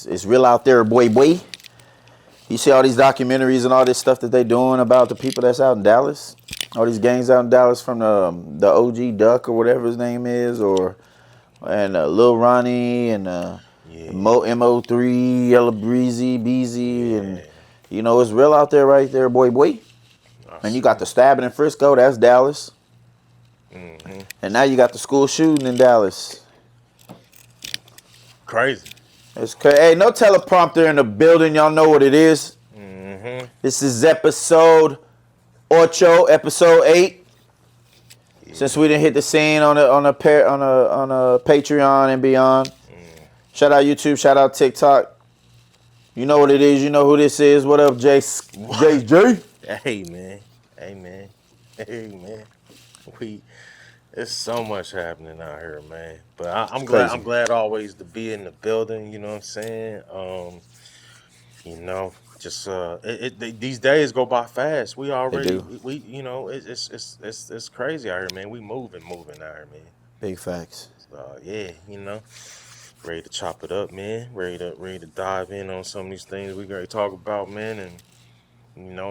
It's real out there, boy. You see all these documentaries and all this stuff that they doing about the people that's out in Dallas? All these gangs out in Dallas from the OG Duck or whatever his name is, and Lil Ronnie and Mo3, Yellow Breezy, Beezy, and it's real out there right there, boy. And you got the stabbing in Frisco, that's Dallas. Mm-hmm. And now you got the school shooting in Dallas. Crazy. It's crazy. Hey, no teleprompter in the building. Y'all know what it is. Mm-hmm. This is episode 8. Yeah. Since we didn't hit the scene on a Patreon and beyond. Shout out YouTube. Shout out TikTok. You know what it is. You know who this is. What up, Jay? Hey man. There's so much happening out here, man. But I'm glad always to be in the building. You know what I'm saying? These days go by fast. We already it's crazy out here, man. We moving out here, man. Big facts. Ready to chop it up, man. Ready to dive in on some of these things we gotta talk about, man. And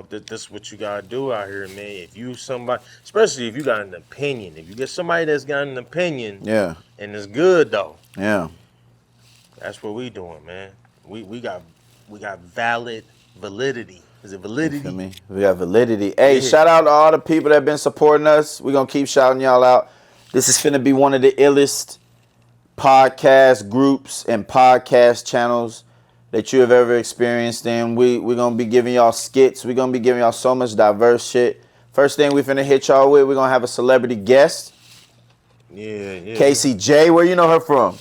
this is what you gotta do out here, man. If you somebody, especially if you got an opinion, if you get somebody that's got an opinion, and it's good though, that's what we doing, man. We got validity. Is it validity? You feel me? We got validity. Hey, shout out to all the people that have been supporting us. We're gonna keep shouting y'all out. This is finna be one of the illest podcast groups and podcast channels that you have ever experienced in. We're going to be giving y'all skits. We're going to be giving y'all so much diverse shit. First thing we finna hit y'all with, we're going to have a celebrity guest. Yeah. Casey J, where you know her from?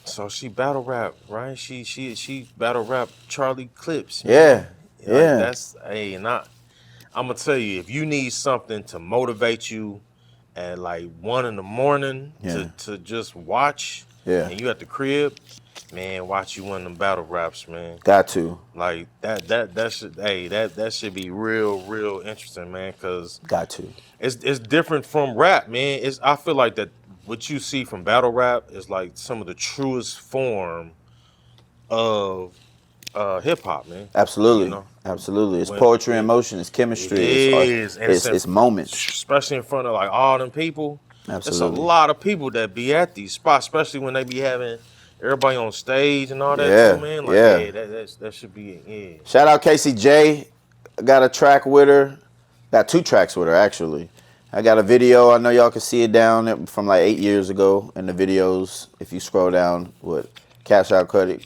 So she battle rap, right? She battle rap Charlie Clips. Man. Yeah. And I'm going to tell you, if you need something to motivate you at like 1 a.m. to just watch, and you at the crib, man, watch you one of them battle raps, man. Got to. Like that should be real interesting, man, cause got to. It's different from rap, man. I feel like that what you see from battle rap is like some of the truest form of hip hop, man. Absolutely. Absolutely. It's poetry in motion, it's chemistry, it's moments. Especially in front of like all them people. Absolutely. There's a lot of people that be at these spots, especially when they be having everybody on stage and all that too, man. Like, that should be Shout out Casey J. I got a track with her. Got 2 tracks with her, actually. I got a video. I know y'all can see it down from like 8 years ago in the videos. If you scroll down with Crash Out Cuddy.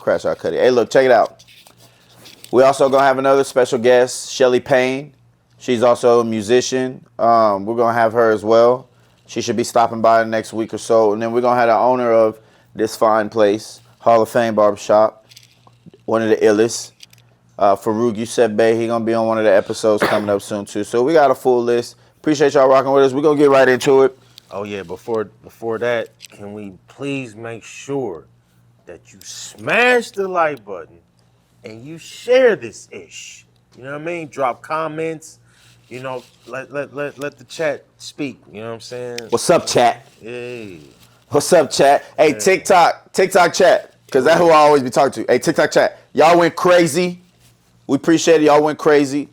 Hey, look, check it out. We also going to have another special guest, Shelly Payne. She's also a musician. We're going to have her as well. She should be stopping by the next week or so. And then we're going to have the owner of this fine place, Hall of Fame Barbershop, one of the illest. Farouk Youssef Bey, he gonna be on one of the episodes coming up soon too. So we got a full list. Appreciate y'all rocking with us. We're gonna get right into it. Oh yeah, before that, can we please make sure that you smash the like button and you share this ish? You know what I mean? Drop comments. Let the chat speak. You know what I'm saying? What's up, chat? Hey. What's up, chat? Hey, TikTok chat, because that's who I always be talking to. Hey, TikTok chat, y'all went crazy. We appreciate it. Y'all went crazy.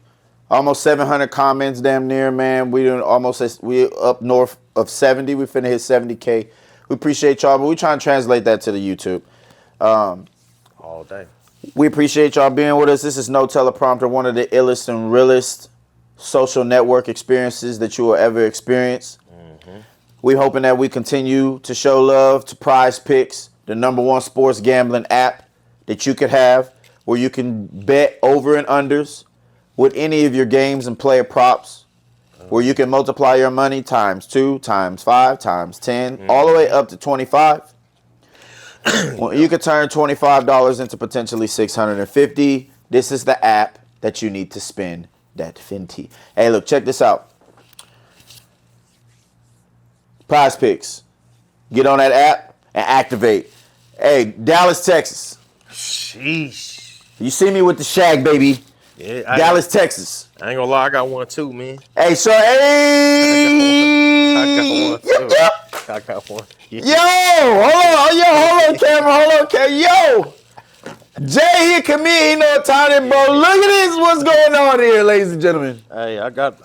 Almost 700 comments, damn near, man. We up north of 70. We finna hit 70K. We appreciate y'all, but we trying to translate that to the YouTube. All day. We appreciate y'all being with us. This is No Teleprompter, one of the illest and realest social network experiences that you will ever experience. We hoping that we continue to show love to Prize Picks, the #1 sports gambling app that you could have, where you can bet over and unders with any of your games and player props, where you can multiply your money times 2, times 5, times 10, all the way up to 25. Well, you could turn $25 into potentially $650. This is the app that you need to spend that Fenty. Hey, look, check this out. Prize Picks. Get on that app and activate. Hey, Dallas, Texas. Sheesh. You see me with the shag, baby. Yeah, Dallas, Texas. I ain't gonna lie, I got one too, man. Hey, so hey. I got one. Yeah. Yo, hold on, camera. Yo. Jay, he come in, he know Tony, bro. Look at this, what's going on here, ladies and gentlemen. Hey, I got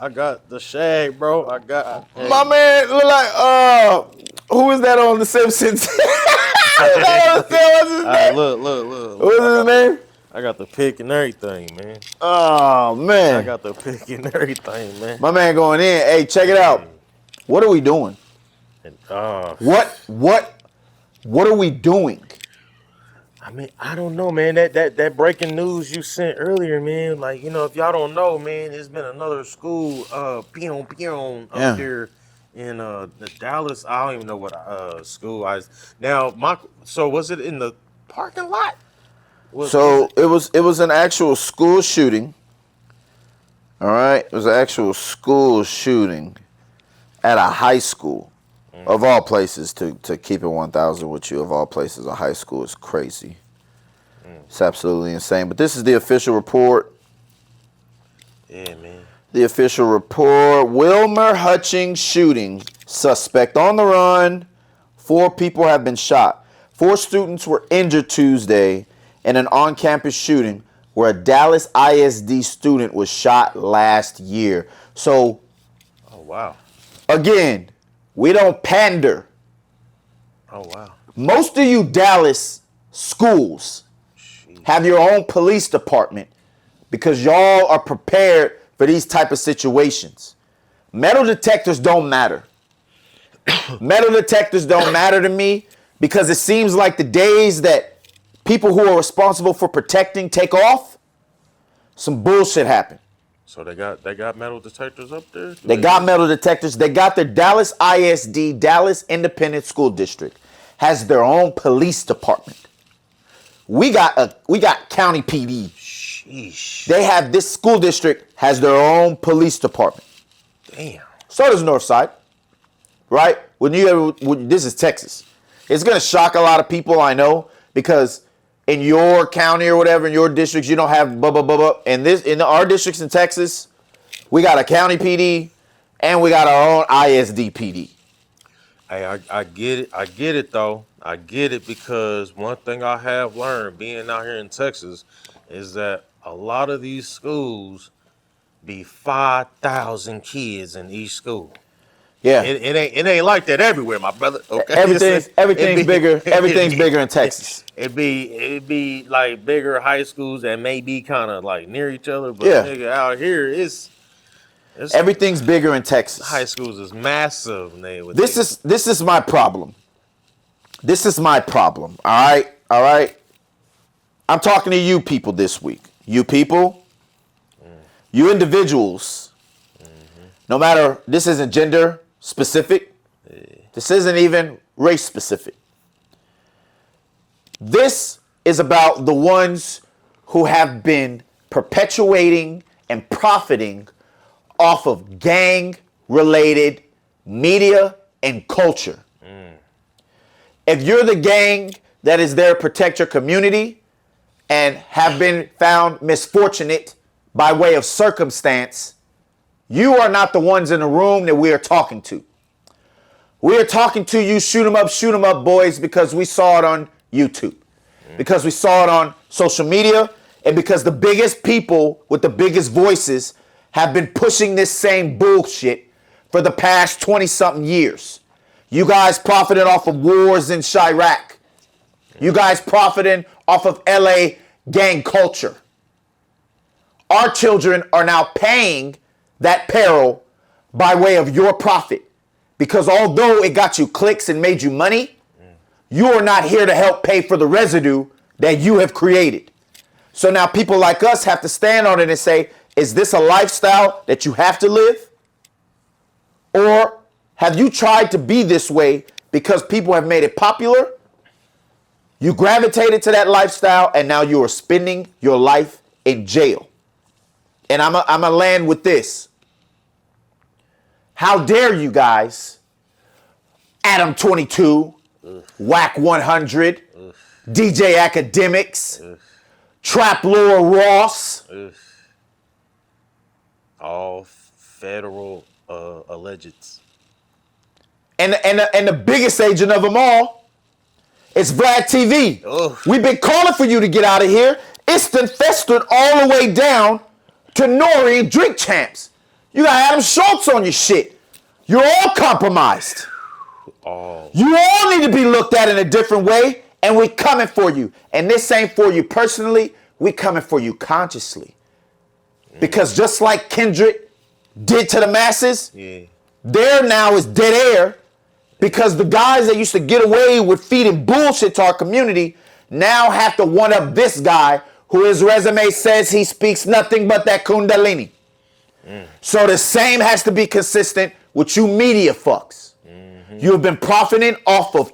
the shag, bro. I got My man look like who is that on The Simpsons? What's his name? look. What's his name? I got the pick and everything, man. Oh man. I got the pick and everything, man. My man going in. Hey, check it out. What are we doing? And, What are we doing? I mean, I don't know, man. That breaking news you sent earlier, man. Like, you know, if y'all don't know, man, there's been another school, peon up Yeah. there in the Dallas. I don't even know what school I was. Now, so was it in the parking lot? So it was an actual school shooting. All right, it was an actual school shooting at a high school. Of all places, to keep it 1,000 with you, of all places, a high school is crazy. It's absolutely insane. But this is the official report. Yeah, man. The official report: Wilmer Hutchings shooting, suspect on the run. 4 people have been shot. 4 students were injured Tuesday in an on-campus shooting where a Dallas ISD student was shot last year. So, Oh, wow. again, we don't pander. Oh, wow. Most of you Dallas schools have your own police department because y'all are prepared for these type of situations. Metal detectors don't matter. Metal detectors don't matter to me because it seems like the days that people who are responsible for protecting take off, some bullshit happen. So they got metal detectors up there? They got metal detectors. They got their Dallas ISD, Dallas Independent School District, has their own police department. We got county PD. Sheesh. They have this school district has their own police department. Damn. So does Northside, right? This is Texas. It's gonna shock a lot of people, I know, because in your county or whatever, in your districts, you don't have blah blah blah blah. And in our districts in Texas, we got a county PD and we got our own ISD PD. Hey, I get it. I get it though. I get it because one thing I have learned being out here in Texas is that a lot of these schools be 5,000 kids in each school. Yeah, It ain't like that everywhere, my brother. Okay, everything's bigger. Everything's bigger in Texas. It'd be like bigger high schools that may be kind of like near each other, but Yeah. nigga, out here it's Everything's bigger in Texas. high schools is massive. This is my problem. This is my problem. All right. I'm talking to you people this week. You people, you individuals. No matter, this isn't gender specific. This isn't even race specific. This is about the ones who have been perpetuating and profiting off of gang-related media and culture. If you're the gang that is there to protect your community and have been found misfortunate by way of circumstance, you are not the ones in the room that we are talking to. We are talking to you, shoot 'em up, boys, because we saw it on YouTube, because we saw it on social media, and because the biggest people with the biggest voices have been pushing this same bullshit for the past 20-something years. You guys profited off of wars in Chirac. You guys profiting off of LA gang culture. Our children are now paying that peril by way of your profit. Because although it got you clicks and made you money, you are not here to help pay for the residue that you have created. So now people like us have to stand on it and say, is this a lifestyle that you have to live? Or have you tried to be this way because people have made it popular? You gravitated to that lifestyle and now you are spending your life in jail. And I'm going to land with this. How dare you guys, Adam 22, Whack 100, DJ Academics, Trap Laura Ross. all federal allegeds. And the biggest agent of them all It's Vlad TV. Ugh. We've been calling for you to get out of here. It's been festered all the way down to Nori and Drink Champs. You got Adam Schultz on your shit. You're all compromised. You all need to be looked at in a different way, and we're coming for you. And this ain't for you personally. We're coming for you consciously. Because just like Kendrick did to the masses, there now is dead air because the guys that used to get away with feeding bullshit to our community now have to one-up this guy who his resume says he speaks nothing but that Kundalini. So the same has to be consistent with you media fucks. You have been profiting off of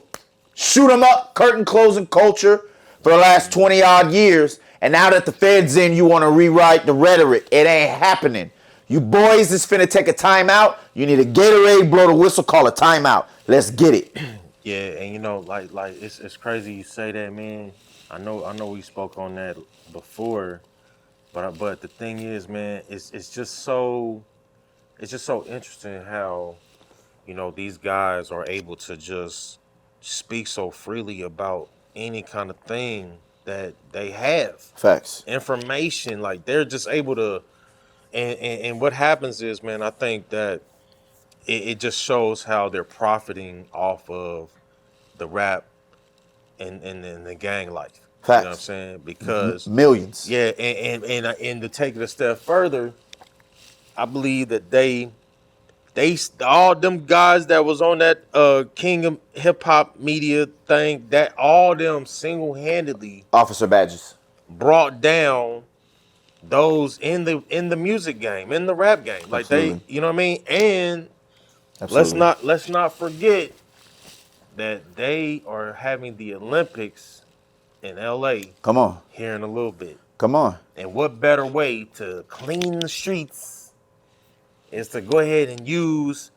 shoot 'em up, curtain closing culture for the last 20 odd years. And now that the Fed's in, you want to rewrite the rhetoric. It ain't happening. You boys is finna take a timeout. You need a Gatorade, blow the whistle, call a timeout. Let's get it. Yeah, and you know, like it's crazy you say that, man. I know we spoke on that before, but the thing is, man, it's just so interesting how, you know, these guys are able to just speak so freely about any kind of thing that they have. Facts. Information, like they're just able to, and what happens is, man, I think that it just shows how they're profiting off of the rap and the gang life. Facts. You know what I'm saying? Because millions. Yeah, and to take it a step further, I believe that they all them guys that was on that King of Hip Hop Media thing, that all them single-handedly Officer badges brought down those in the music game, in the rap game. Like Absolutely. they, you know what I mean? And Absolutely. let's not forget that they are having the Olympics in LA. Come on. Here in a little bit. Come on. And what better way to clean the streets is to go ahead and use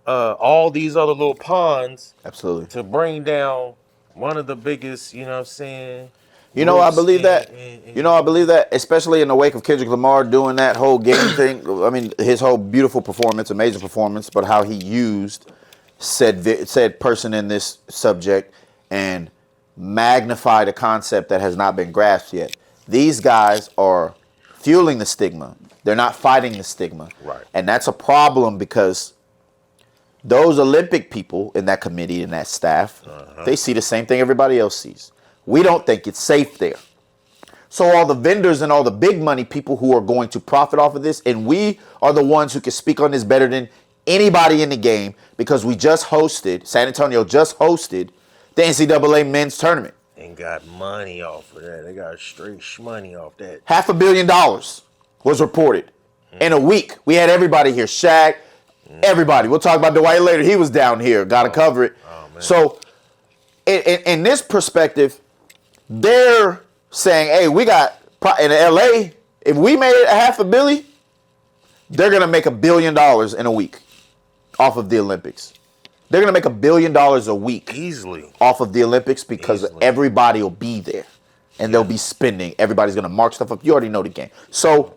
all these other little ponds. Absolutely. To bring down one of the biggest, you know what I'm saying? You know, I believe that. You know, I believe that, especially in the wake of Kendrick Lamar doing that whole game thing. I mean, his whole beautiful performance, amazing performance, but how he used said person in this subject and magnified a concept that has not been grasped yet. These guys are fueling the stigma. They're not fighting the stigma. Right. And that's a problem because those Olympic people in that committee and that staff, they see the same thing everybody else sees. We don't think it's safe there. So all the vendors and all the big money people who are going to profit off of this, and we are the ones who can speak on this better than anybody in the game because we just hosted, San Antonio just hosted the NCAA men's tournament. And got money off of that. They got straight money off that. $500 million was reported in a week. We had everybody here, Shaq, everybody. We'll talk about Dwight later. He was down here. Got to cover it. Man. So in this perspective, they're saying, hey, we got, in LA, if we made it $500 million, they're going to make $1 billion in a week off of the Olympics. They're going to make $1 billion a week easily off of the Olympics because everybody will be there and they'll be spending. Everybody's going to mark stuff up. You already know the game. So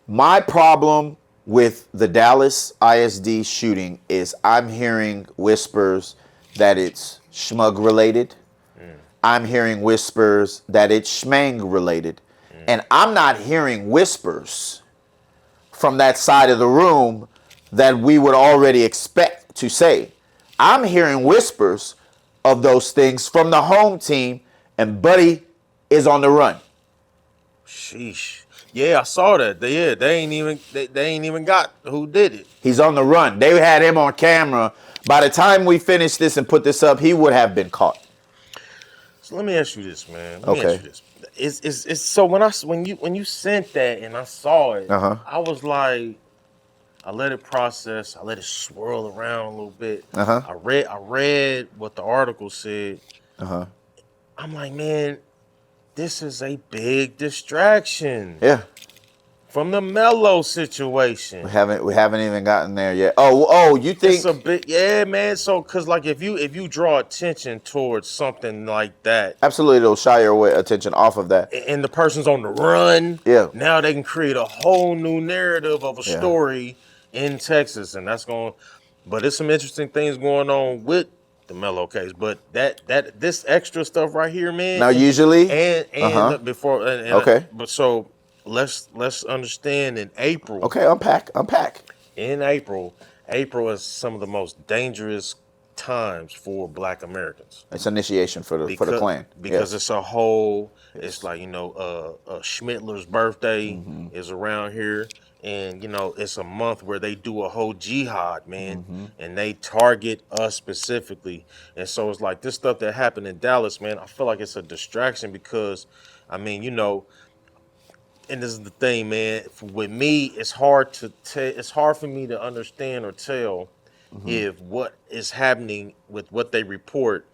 my problem with the Dallas ISD shooting is I'm hearing whispers that it's schmug related. I'm hearing whispers that it's schmang related. And I'm not hearing whispers from that side of the room that we would already expect to say. I'm hearing whispers of those things from the home team, and Buddy is on the run. Sheesh. Yeah, I saw that. They ain't even got who did it. He's on the run. They had him on camera. By the time we finish this and put this up, he would have been caught. So let me ask you this, man. Let me ask you this. It's so when you sent that and I saw it, I was like, I let it process, I let it swirl around a little bit. I read what the article said. I'm like, man, this is a big distraction. Yeah. From the Melo situation. We haven't even gotten there yet. Oh, you think it's a bit, yeah, man. So, cause like if you draw attention towards something like that, absolutely, it'll shy your way attention off of that. And the person's on the run. Yeah. Now they can create a whole new narrative of a story in Texas, and that's going. But there's some interesting things going on with the Mellow case. But this extra stuff right here, man, Now, usually, and look, before Okay. but so let's understand in April. Okay, unpack. In April, April is some of the most dangerous times for Black Americans It's initiation for the because Klan. because Yes. it's a whole. It's Yes. like Schmittler's birthday Mm-hmm. is around here, and it's a month where they do a whole jihad, man, Mm-hmm. and they target us specifically, and so it's like this stuff that happened in Dallas, man. I feel like it's a distraction because, I mean, and this is the thing, man. With me, it's hard to tell. It's hard for me to understand or tell Mm-hmm. if what is happening with what they report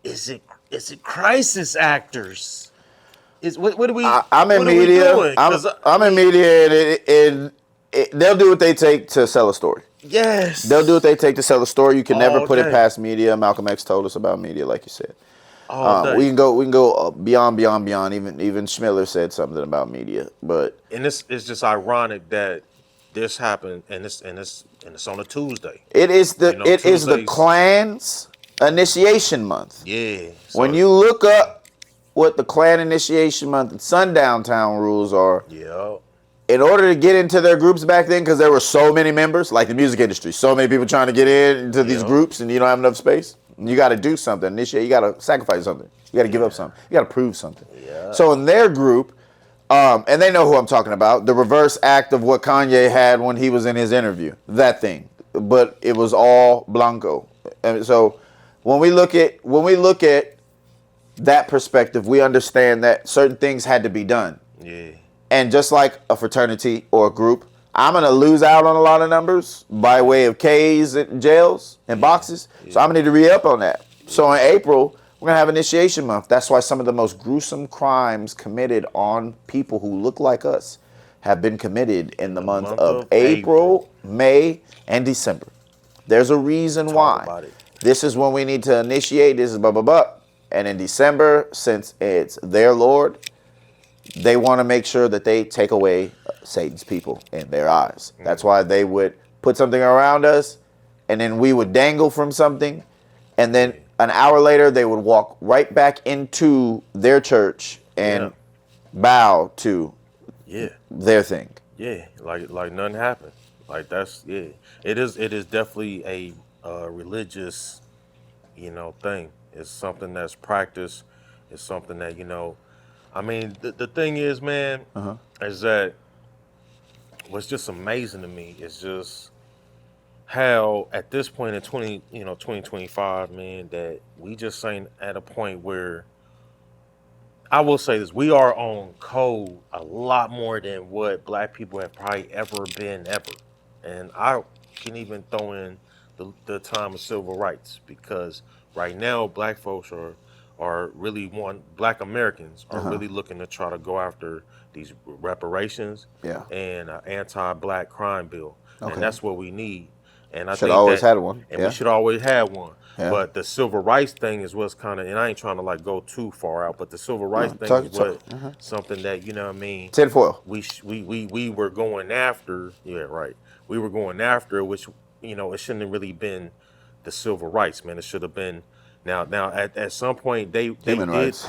is it crisis actors? Is what are we I'm in what are we media. doing? I'm Because I I'm in mean, media, and they'll do what they take to sell a story. They'll do what yes, they take to sell a story. You can never all put it day, past media. Malcolm X told us about media, like you said. all We day, can go beyond. Even Schmiller said something about media, but and this is just ironic that this happened, and it's on a Tuesday. it is the Tuesdays, Klan's initiation month. yeah. When So you look up what the Klan initiation month and Sundown Town rules are, yeah, in order to get into their groups back then, because there were so many members, like the music industry, so many people trying to get into these yeah, groups, and you don't have enough space. You got to do something. Initiate. You got to sacrifice something. You got to give up something. You got to prove something. yeah. So in their group, and they know who I'm talking about, the reverse act of what Kanye had when he was in his interview, that thing, but it was all Blanco. And so when we look at that perspective, we understand that certain things had to be done. Yeah. And just like a fraternity or a group, I'm going to lose out on a lot of numbers by way of K's and jails and boxes. So I'm going to need to re-up on that. So in April, we're going to have initiation month. That's why some of the most gruesome crimes committed on people who look like us have been committed in the month month of of April, May, and December. There's a reason Talk why. about it. This is when we need to initiate. This is blah, blah, blah. And in December, since it's their Lord, they want to make sure that they take away Satan's people in their eyes. That's why they would put something around us, and then we would dangle from something, and then an hour later they would walk right back into their church and bow to Yeah. their thing. Yeah. Like nothing happened. Like that's yeah. It is definitely a religious, thing. It's something that's practiced. It's something that, I mean, the thing is, man, is that what's just amazing to me is just how at this point in 2025, man, that we just ain't at a point where I will say this, we are on code a lot more than what Black people have probably ever been ever. And I can even throw in the time of civil rights because right now Black folks are really Black Americans are really looking to try to go after these reparations Yeah. and anti-Black crime bill. Okay. And that's what we need. And I Should think always that, had one. and Yeah. we should always have one. Yeah. But the civil rights thing is what's kind of, and I ain't trying to like go too far out, but the civil rights thing is what something that what I mean. Tinfoil. We were going after, yeah, right. We were going after, which it shouldn't have really been the civil rights, man. It should have been now at some point they Human did rights.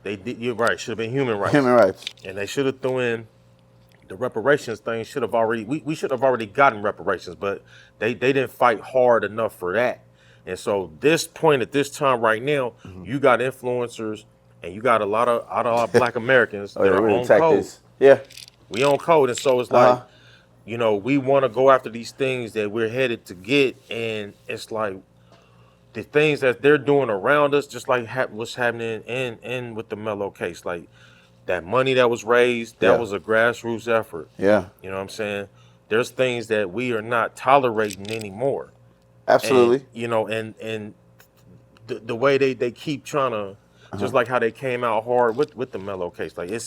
they did you're right, should have been human rights. Human rights. And they should have thrown in the reparations thing should have already we should have already gotten reparations, but they didn't fight hard enough for that. And so this point at this time right now, you got influencers and you got a lot of Black Americans that Yeah, are we're on attack code. this. Yeah. We on code, and so it's like, we want to go after these things that we're headed to get, and it's like the things that they're doing around us, just like what's happening in with the Mello case, like that money that was raised, that Yeah. was a grassroots effort. Yeah. You know what I'm saying? There's things that we are not tolerating anymore. Absolutely. And the way they keep trying to, just like how they came out hard with the Mello case, like it's.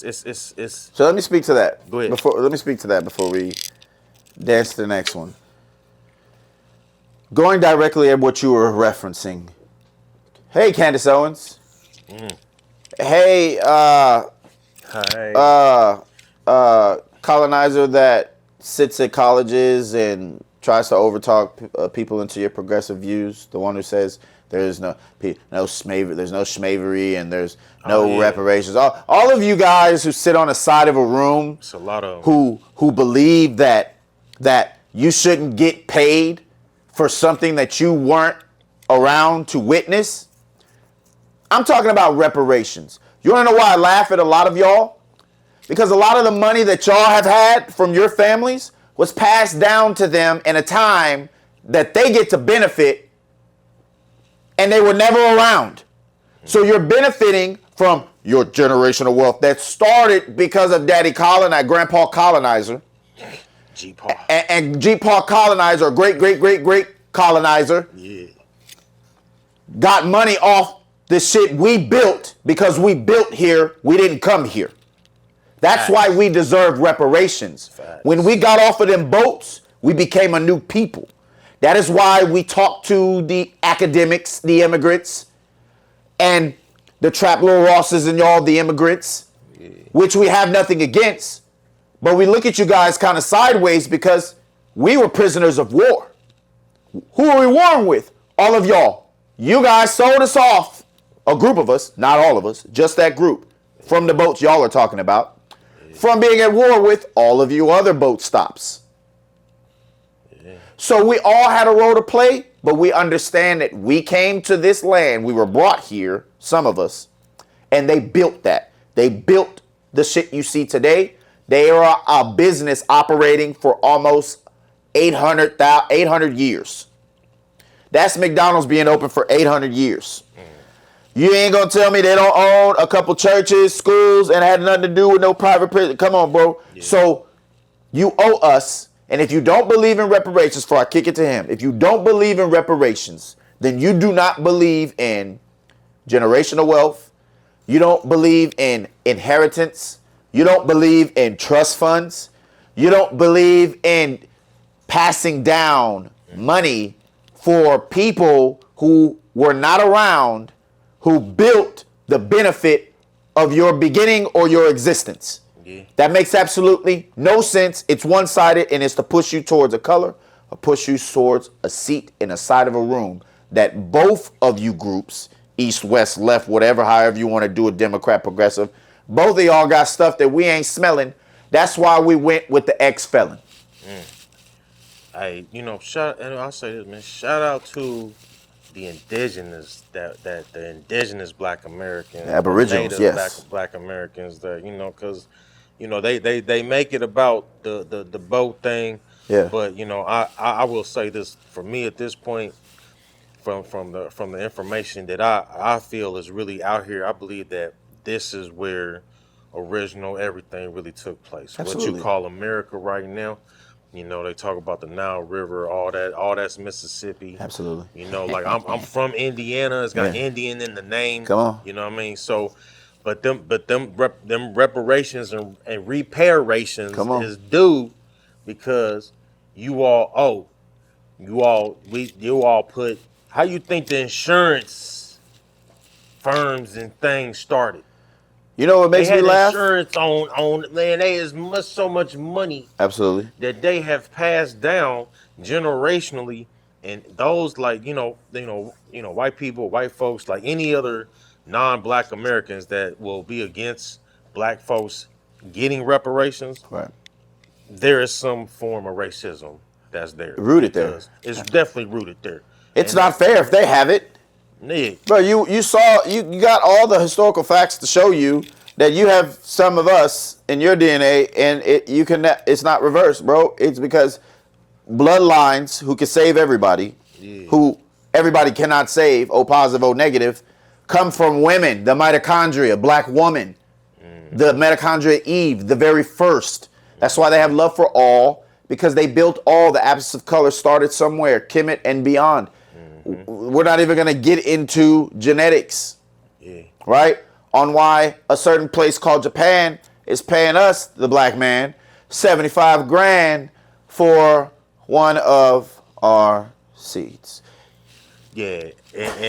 So let me speak to that. Go ahead. Let me speak to that before we dance to the next one. Going directly at what you were referencing. Hey, Candace Owens. Hey, Hi. colonizer that sits at colleges and tries to overtalk people into your progressive views, the one who says there's no schmavery and there's no reparations. All of you guys who sit on the side of a room, it's a lot of who believe that you shouldn't get paid for something that you weren't around to witness. I'm talking about reparations. You want to know why I laugh at a lot of y'all? Because a lot of the money that y'all have had from your families was passed down to them in a time that they get to benefit and they were never around. So you're benefiting from your generational wealth that started because of Grandpa Colonizer. G-Paw. And G-Paw Colonizer, great colonizer, got money off the shit we built because we built here, we didn't come here. That's why we deserve reparations. When we got off of them boats, we became a new people. That is why we talk to the academics, the immigrants, and the Trap Lil Rosses and y'all, the immigrants, which we have nothing against. But we look at you guys kind of sideways because we were prisoners of war. Who are we warring with? All of y'all. You guys sold us off, a group of us, not all of us, just that group, from the boats y'all are talking about. From being at war with all of you other boat stops. So we all had a role to play, but we understand that we came to this land. We were brought here, some of us, and they built that. They built the shit you see today. They are a business operating for almost 800 years. That's McDonald's being open for 800 years. You ain't gonna tell me they don't own a couple churches, schools, and had nothing to do with no private prison. Come on, bro. Yeah. So you owe us, and if you don't believe in reparations, before I kick it to him, if you don't believe in reparations, then you do not believe in generational wealth. You don't believe in inheritance. You don't believe in trust funds. You don't believe in passing down money for people who were not around, who built the benefit of your beginning or your existence. Yeah. That makes absolutely no sense. It's one-sided, and it's to push you towards a color or push you towards a seat in a side of a room that both of you groups, east, west, left, whatever, however you want to do it, Democrat, progressive, both of y'all got stuff that we ain't smelling. That's why we went with the ex-felon. Hey, and I'll say this, man, shout out to the indigenous, the indigenous Black Americans, Aboriginals, yes, Black Americans, that because they make it about the boat thing, But I will say this, for me at this point, from the information that I feel is really out here, I believe that this is where original everything really took place. Absolutely. What you call America right now. They talk about the Nile River, all that's Mississippi. Absolutely. Like I'm from Indiana. It's got Indian in the name. Come on. You know what I mean? So, but them reparations and reparations is due because you all put. How you think the insurance firms and things started? You know what makes me laugh? Insurance on man, they is so much money. Absolutely. That they have passed down generationally, and those white people, white folks, like any other non-Black Americans that will be against Black folks getting reparations. Right. There is some form of racism that's there. Rooted there. It's definitely rooted there. It's not fair if they have it. Yeah. Bro, you got all the historical facts to show you that you have some of us in your DNA, and it's not reversed, bro. It's because bloodlines who can save everybody, who everybody cannot save, O positive, O negative, come from women, the mitochondria, Black woman, the mitochondria Eve, the very first. That's why they have love for all, because they built all. The absence of color started somewhere, Kemet and beyond. We're not even going to get into genetics, right? On why a certain place called Japan is paying us, the Black man, $75,000 for one of our seeds. Yeah, and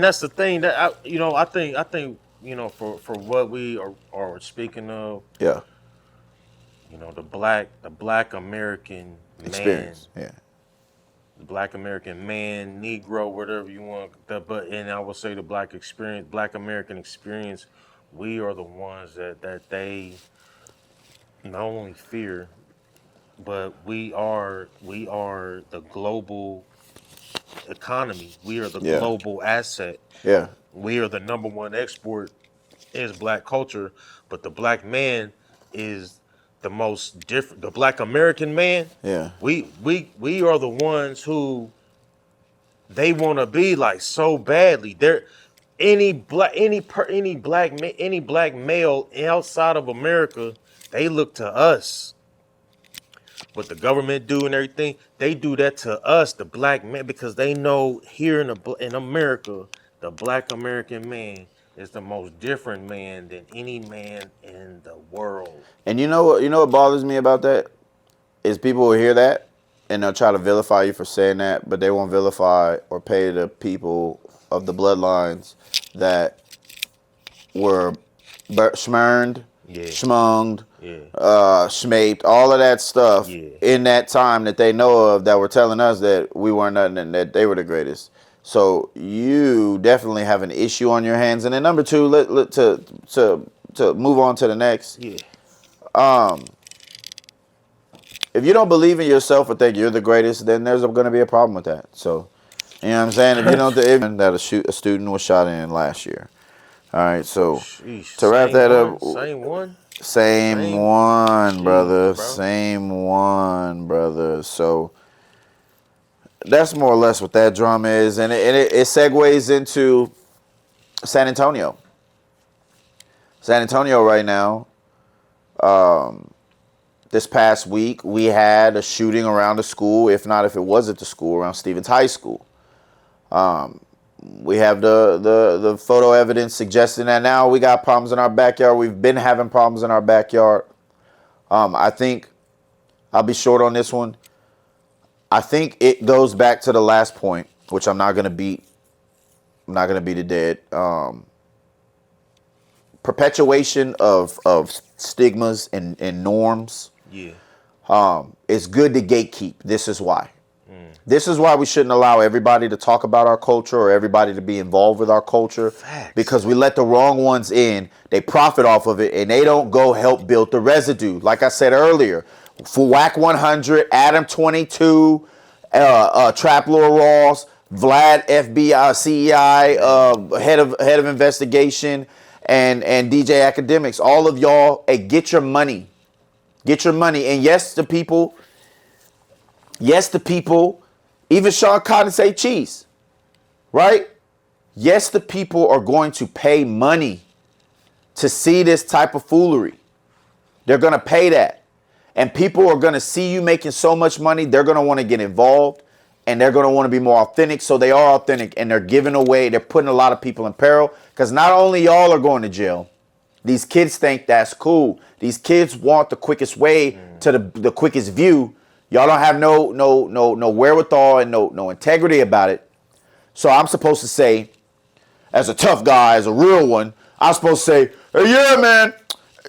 that's the thing that I think for what we are speaking of. Yeah. The black American man, Experience. Yeah. the Black American man, Negro, whatever you want. But and I will say the Black American experience. We are the ones that they not only fear, but we are the global economy. We are the Yeah. global asset. Yeah. We are the number one export is black culture, but the black man is the most different. The Black American man, Yeah. we are the ones who they want to be like so badly. They're any black male outside of America, they look to us. What the government do and everything, they do that to us, the black man, because they know here in America, the Black American man is the most different man than any man in the world. And you know what bothers me about that is people will hear that and they'll try to vilify you for saying that, but they won't vilify or pay the people of the bloodlines that were schmurned, Yeah, schmunged, yeah, schmaped, all of that stuff yeah. in that time that they know of that were telling us that we weren't nothing and that they were the greatest. So you definitely have an issue on your hands. And then number two, to move on to the next. Yeah. If you don't believe in yourself or think you're the greatest, then there's going to be a problem with that. So, you know what I'm saying? If you don't, that a student was shot in last year. All right, so Sheesh. to wrap that up, Same one. same Same. one, Jeez, brother. bro. Same one, brother. So that's more or less what that drama is, and it segues into San Antonio. San Antonio right now. This past week, we had a shooting around the school, if not if it was at the school, around Stevens High School. We have the photo evidence suggesting that now we got problems in our backyard. We've been having problems in our backyard. I think I'll be short on this one. I think it goes back to the last point, which I'm not going to beat. I'm not going to beat it dead. Perpetuation of stigmas and norms. Yeah. It's good to gatekeep. This is why. This is why we shouldn't allow everybody to talk about our culture or everybody to be involved with our culture. Facts. Because we let the wrong ones in. They profit off of it and they don't go help build the residue. Like I said earlier, for WAC 100, Adam 22, Trap Lord Ross, Vlad FBI, CEI, head of investigation, and DJ Academics. All of y'all, hey, get your money. Get your money. And yes, the people, even Sean Cotton say cheese, right? Yes, the people are going to pay money to see this type of foolery. They're going to pay that. And people are going to see you making so much money, they're going to want to get involved and they're going to want to be more authentic. So they are authentic and they're giving away, they're putting a lot of people in peril because not only y'all are going to jail, these kids think that's cool. These kids want the quickest way to the quickest view. Y'all don't have no wherewithal and no integrity about it. So I'm supposed to say, as a tough guy, as a real one, I'm supposed to say, hey, yeah, man,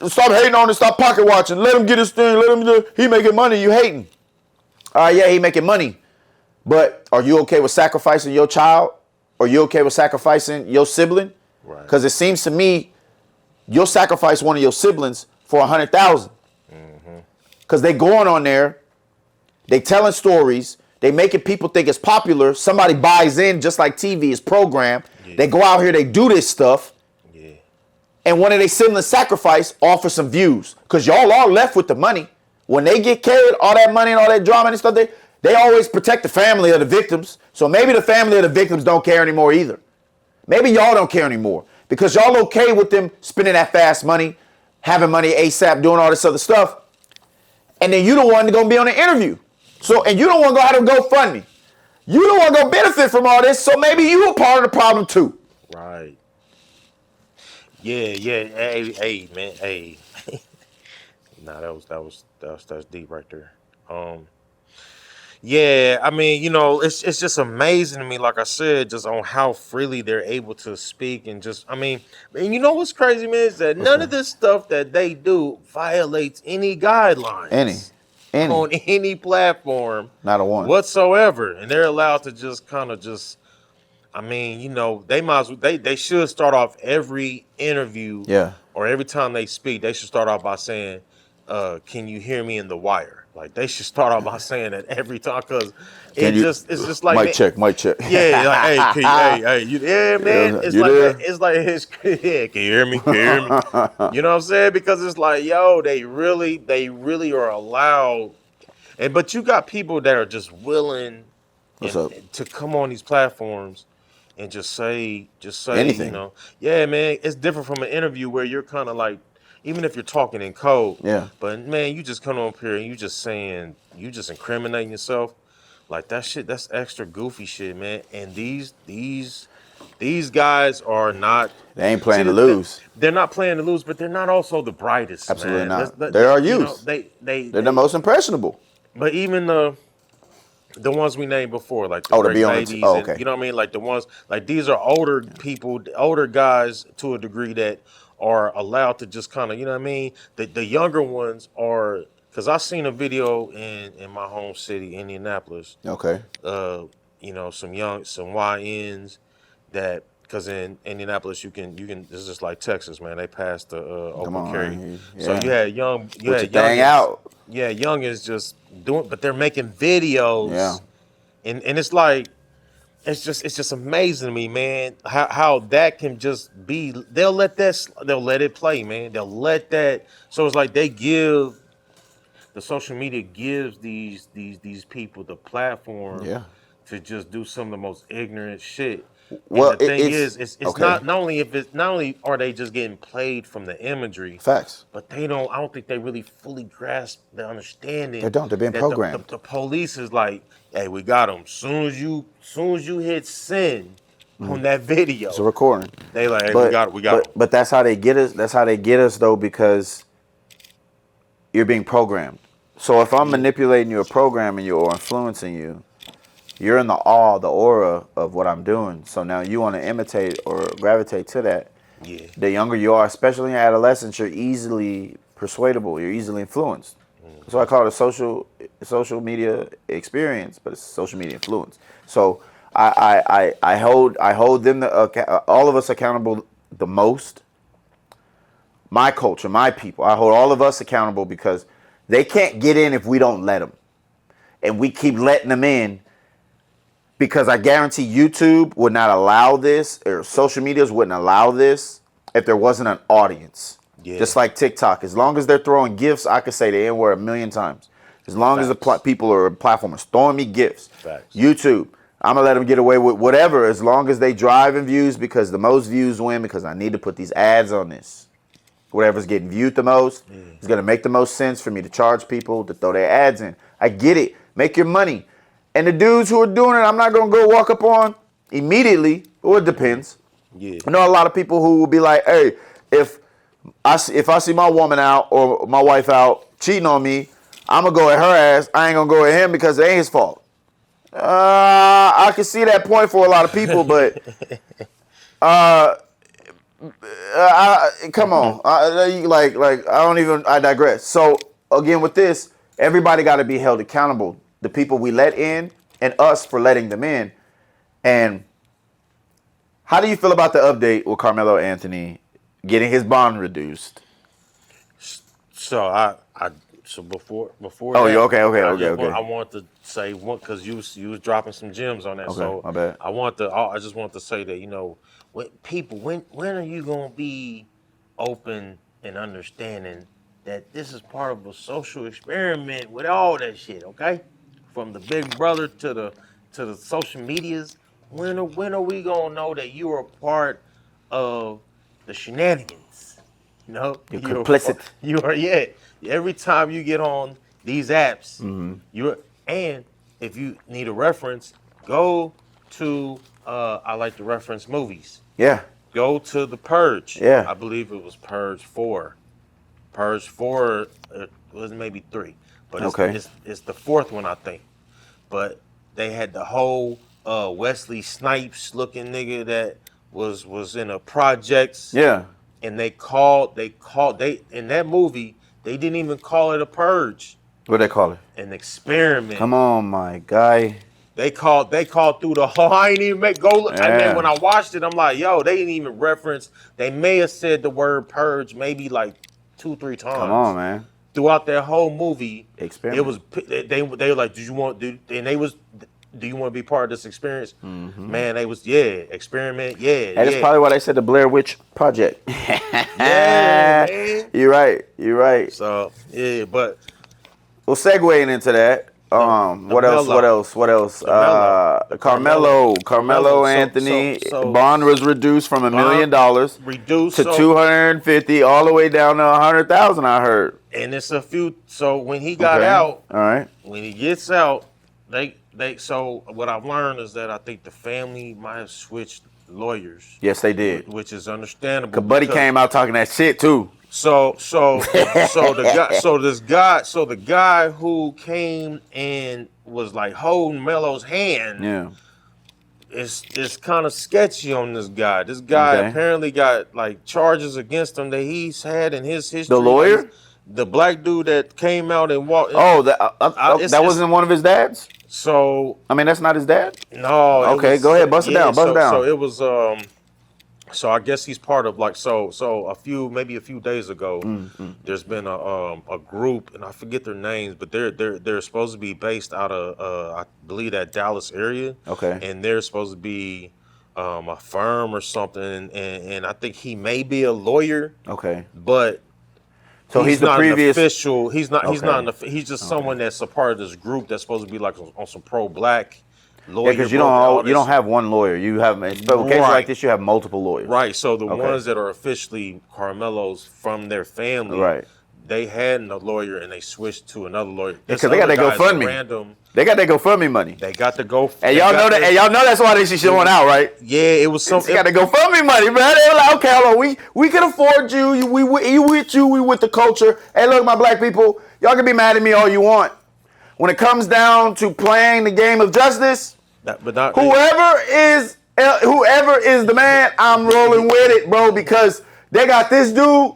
stop hating on it, stop pocket watching, let him get his thing, let him do, he making money, you hating. Yeah, he making money. But are you okay with sacrificing your child? Are you okay with sacrificing your sibling? Right. Because it seems to me you'll sacrifice one of your siblings for 100,000. Because they going on there, they telling stories, they making people think it's popular. Somebody buys in just like TV is programmed. Yeah. They go out here, they do this stuff. Yeah. And one of their siblings sacrifice off for some views. Because y'all are left with the money. When they get carried, all that money and all that drama and stuff, they always protect the family of the victims. So maybe the family of the victims don't care anymore either. Maybe y'all don't care anymore. Because y'all okay with them spending that fast money, having money ASAP, doing all this other stuff. And then you the one going to be on the interview. So, and you don't want to go out and GoFundMe. You don't want to go benefit from all this, so maybe you a part of the problem too. Right. Yeah. Hey, man. Hey. Nah, that's deep right there. Yeah, I mean, it's just amazing to me, like I said, just on how freely they're able to speak and just, I mean, and you know what's crazy, man, is that none of this stuff that they do violates any guidelines. on any platform, not a one whatsoever, and they're allowed to just kind of just. I mean, you know, they might as well, they should start off every interview Yeah. or every time they speak, they should start off by saying, "Can you hear me in the wire?" Like they should start off by saying that every time because Can you? it's just like Mic man, check. Mic check. yeah, like hey, can you, hey, yeah, man, it's You like there? it's like his yeah, can you hear me? Can you hear me? You know what I'm saying? Because it's like yo, they really are allowed, and but you got people that are just willing What's up? and to come on these platforms and just say, you Anything. know, yeah, man, it's different from an interview where you're kind of like, even if you're talking in code, Yeah. but man, you just come up here and you just saying, you just incriminating yourself, like that shit, that's extra goofy shit, man. And these guys are not. They ain't See, playing to lose. they're not playing to lose, but they're not also the brightest, Absolutely man. not. They are You know, youth. they, They're the most impressionable. but even the ones we named before, like the Oh, to Great be on Babies, oh, and okay. you know what I mean, like the ones like these are older people, older guys to a degree that are allowed to just kind of, you know what I mean. The younger ones are because I seen a video in my home city, Indianapolis. Okay. You know, some YNs that because in Indianapolis you can this is just like Texas, man. They passed the Come open on, carry, man. so Yeah. you Put had your thing youngins, out. yeah, youngins just doing, but they're making Yeah. videos, and it's like it's just amazing to me, man, how that can just be. They'll let it play, man. They'll let that. So it's like they give the social media gives these people the platform Yeah. to just do some of the most ignorant shit. And Well, the thing it's is, it's okay. not only if it's not only are they just getting played from the imagery, Facts. but they don't. I don't think they really fully grasp the They understanding don't. They're being that programmed. the police is like, hey, we got them. Soon as you hit send on that It's a video, recording. they like, hey, But we got them. but that's how they get us. That's how they get us though, because you're being programmed. So if I'm Yeah, manipulating you or programming you or influencing you, you're in the awe, the aura of what I'm doing. So now you want to imitate or gravitate to that. yeah, The younger you are, especially in adolescence, you're easily persuadable. You're easily influenced. So I call it a social media experience, but it's social media influence. So I hold them all of us accountable the most. My culture, my people, I hold all of us accountable because they can't get in if we don't let them, and we keep letting them in. Because I guarantee YouTube would not allow this, or social medias wouldn't allow this if there wasn't an audience. yeah. Just like TikTok. As long as they're throwing gifts, I could say the N word a million times. As long as the Facts. people or platform is throwing me gifts. Facts. YouTube, I'm going to let them get away with whatever as long as they drive in views, because the most views win, because I need to put these ads on this. Whatever's getting viewed the most is going to make the most sense for me to charge people to throw their ads in. I get it. Make your money. And the dudes who are doing it, I'm not going to go walk up on immediately. Well, it depends. Yeah. I know a lot of people who will be like, hey, if I see my woman out or my wife out cheating on me, I'm going to go at her ass. I ain't going to go at him because it ain't his fault. I can see that point for a lot of people, but come on. I digress. So, again, with this, everybody got to be held accountable. The people we let in and us for letting them in. And how do you feel about the update with Carmelo Anthony getting his bond reduced? So so before Oh, that, you okay? I want to say one because you was dropping some gems on that. Okay, So my bad. I just want to say that when are you gonna be open and understanding that this is part of a social experiment with all that shit? Okay, from the Big Brother to the social medias. When are we gonna know that you are a part of the shenanigans? No, You're complicit. you are, yeah. Every time you get on these apps, Mm-hmm. you're, and if you need a reference, go to I like to reference movies. Yeah, Go to The Purge. yeah. I believe it was Purge 4. Purge 4 was maybe 3, but Okay. it's the fourth one I think. But they had the whole Wesley Snipes looking nigga that was in a projects, Yeah. and they in that movie they didn't even call it a purge. What they call it? An experiment. Come on, my guy. They called through the whole. I ain't even make go look. And then when Yeah. I watched it, I'm like, yo, they didn't even reference. They may have said the word purge maybe like 2-3 times. Come on, man. Throughout that whole movie, Experiment. it was they were like, do you want to be part of this experience? Mm-hmm. Man, they was experiment, And that's probably why they said the Blair Witch Project. Yeah, man. You're right. So yeah, but well, segueing into that. What else? Carmelo Anthony bond was reduced from $1 million reduced to 250, all the way down to 100,000. I heard. And it's a few. So when he got out, all right. When he gets out, they. So what I've learned is that I think the family might have switched lawyers. Yes, they did, which is understandable. Cause Buddy came out talking that shit too. So the guy who came and was like holding Melo's hand, yeah, it's kind of sketchy on this guy. This guy apparently got like charges against him that he's had in his history. The lawyer, the black dude that came out and walked. Oh, that wasn't one of his dads. So I mean, that's not his dad. No. Okay, go ahead, bust it down. So it was So I guess he's part of like a few days ago. There's been a group, and I forget their names, but they're supposed to be based out of I believe that Dallas area. Okay. And they're supposed to be a firm or something, and I think he may be a lawyer. Okay. But so he's the not previous an official. He's not. He's not. He's just someone that's a part of this group that's supposed to be like on some pro-black. Lawyer, because you don't have one lawyer. You have cases like this. You have multiple lawyers. Right. So the ones that are officially Carmelo's from their family, right? They had a lawyer and they switched to another lawyer. Because they got that GoFundMe. They got that GoFundMe money. They got the GoFundMe. And y'all know that. And y'all know that's why they shit went out, right? Yeah, it was something. They got the GoFundMe money, man. They were like, okay, hold on, we can afford you. We with the culture. Hey, look, my black people, y'all can be mad at me all you want. When it comes down to playing the game of justice. Whoever is the man, I'm rolling with it, bro, because they got this dude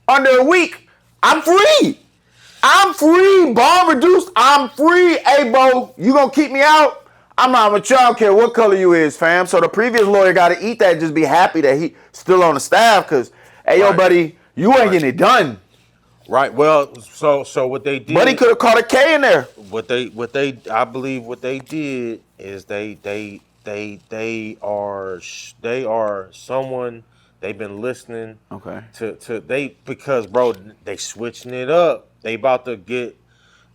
under a week. I'm free. Bond reduced. I'm free. Hey, bro, you gonna keep me out? I'm not with you. I don't care what color you is, fam. So the previous lawyer got to eat that and just be happy that he still on the staff because, hey, yo, buddy, you ain't getting it done. Right. Well, so what they did. Buddy could have caught a K in there. I believe what they did is they are someone they've been listening. Okay. Because bro, they switching it up. They about to get,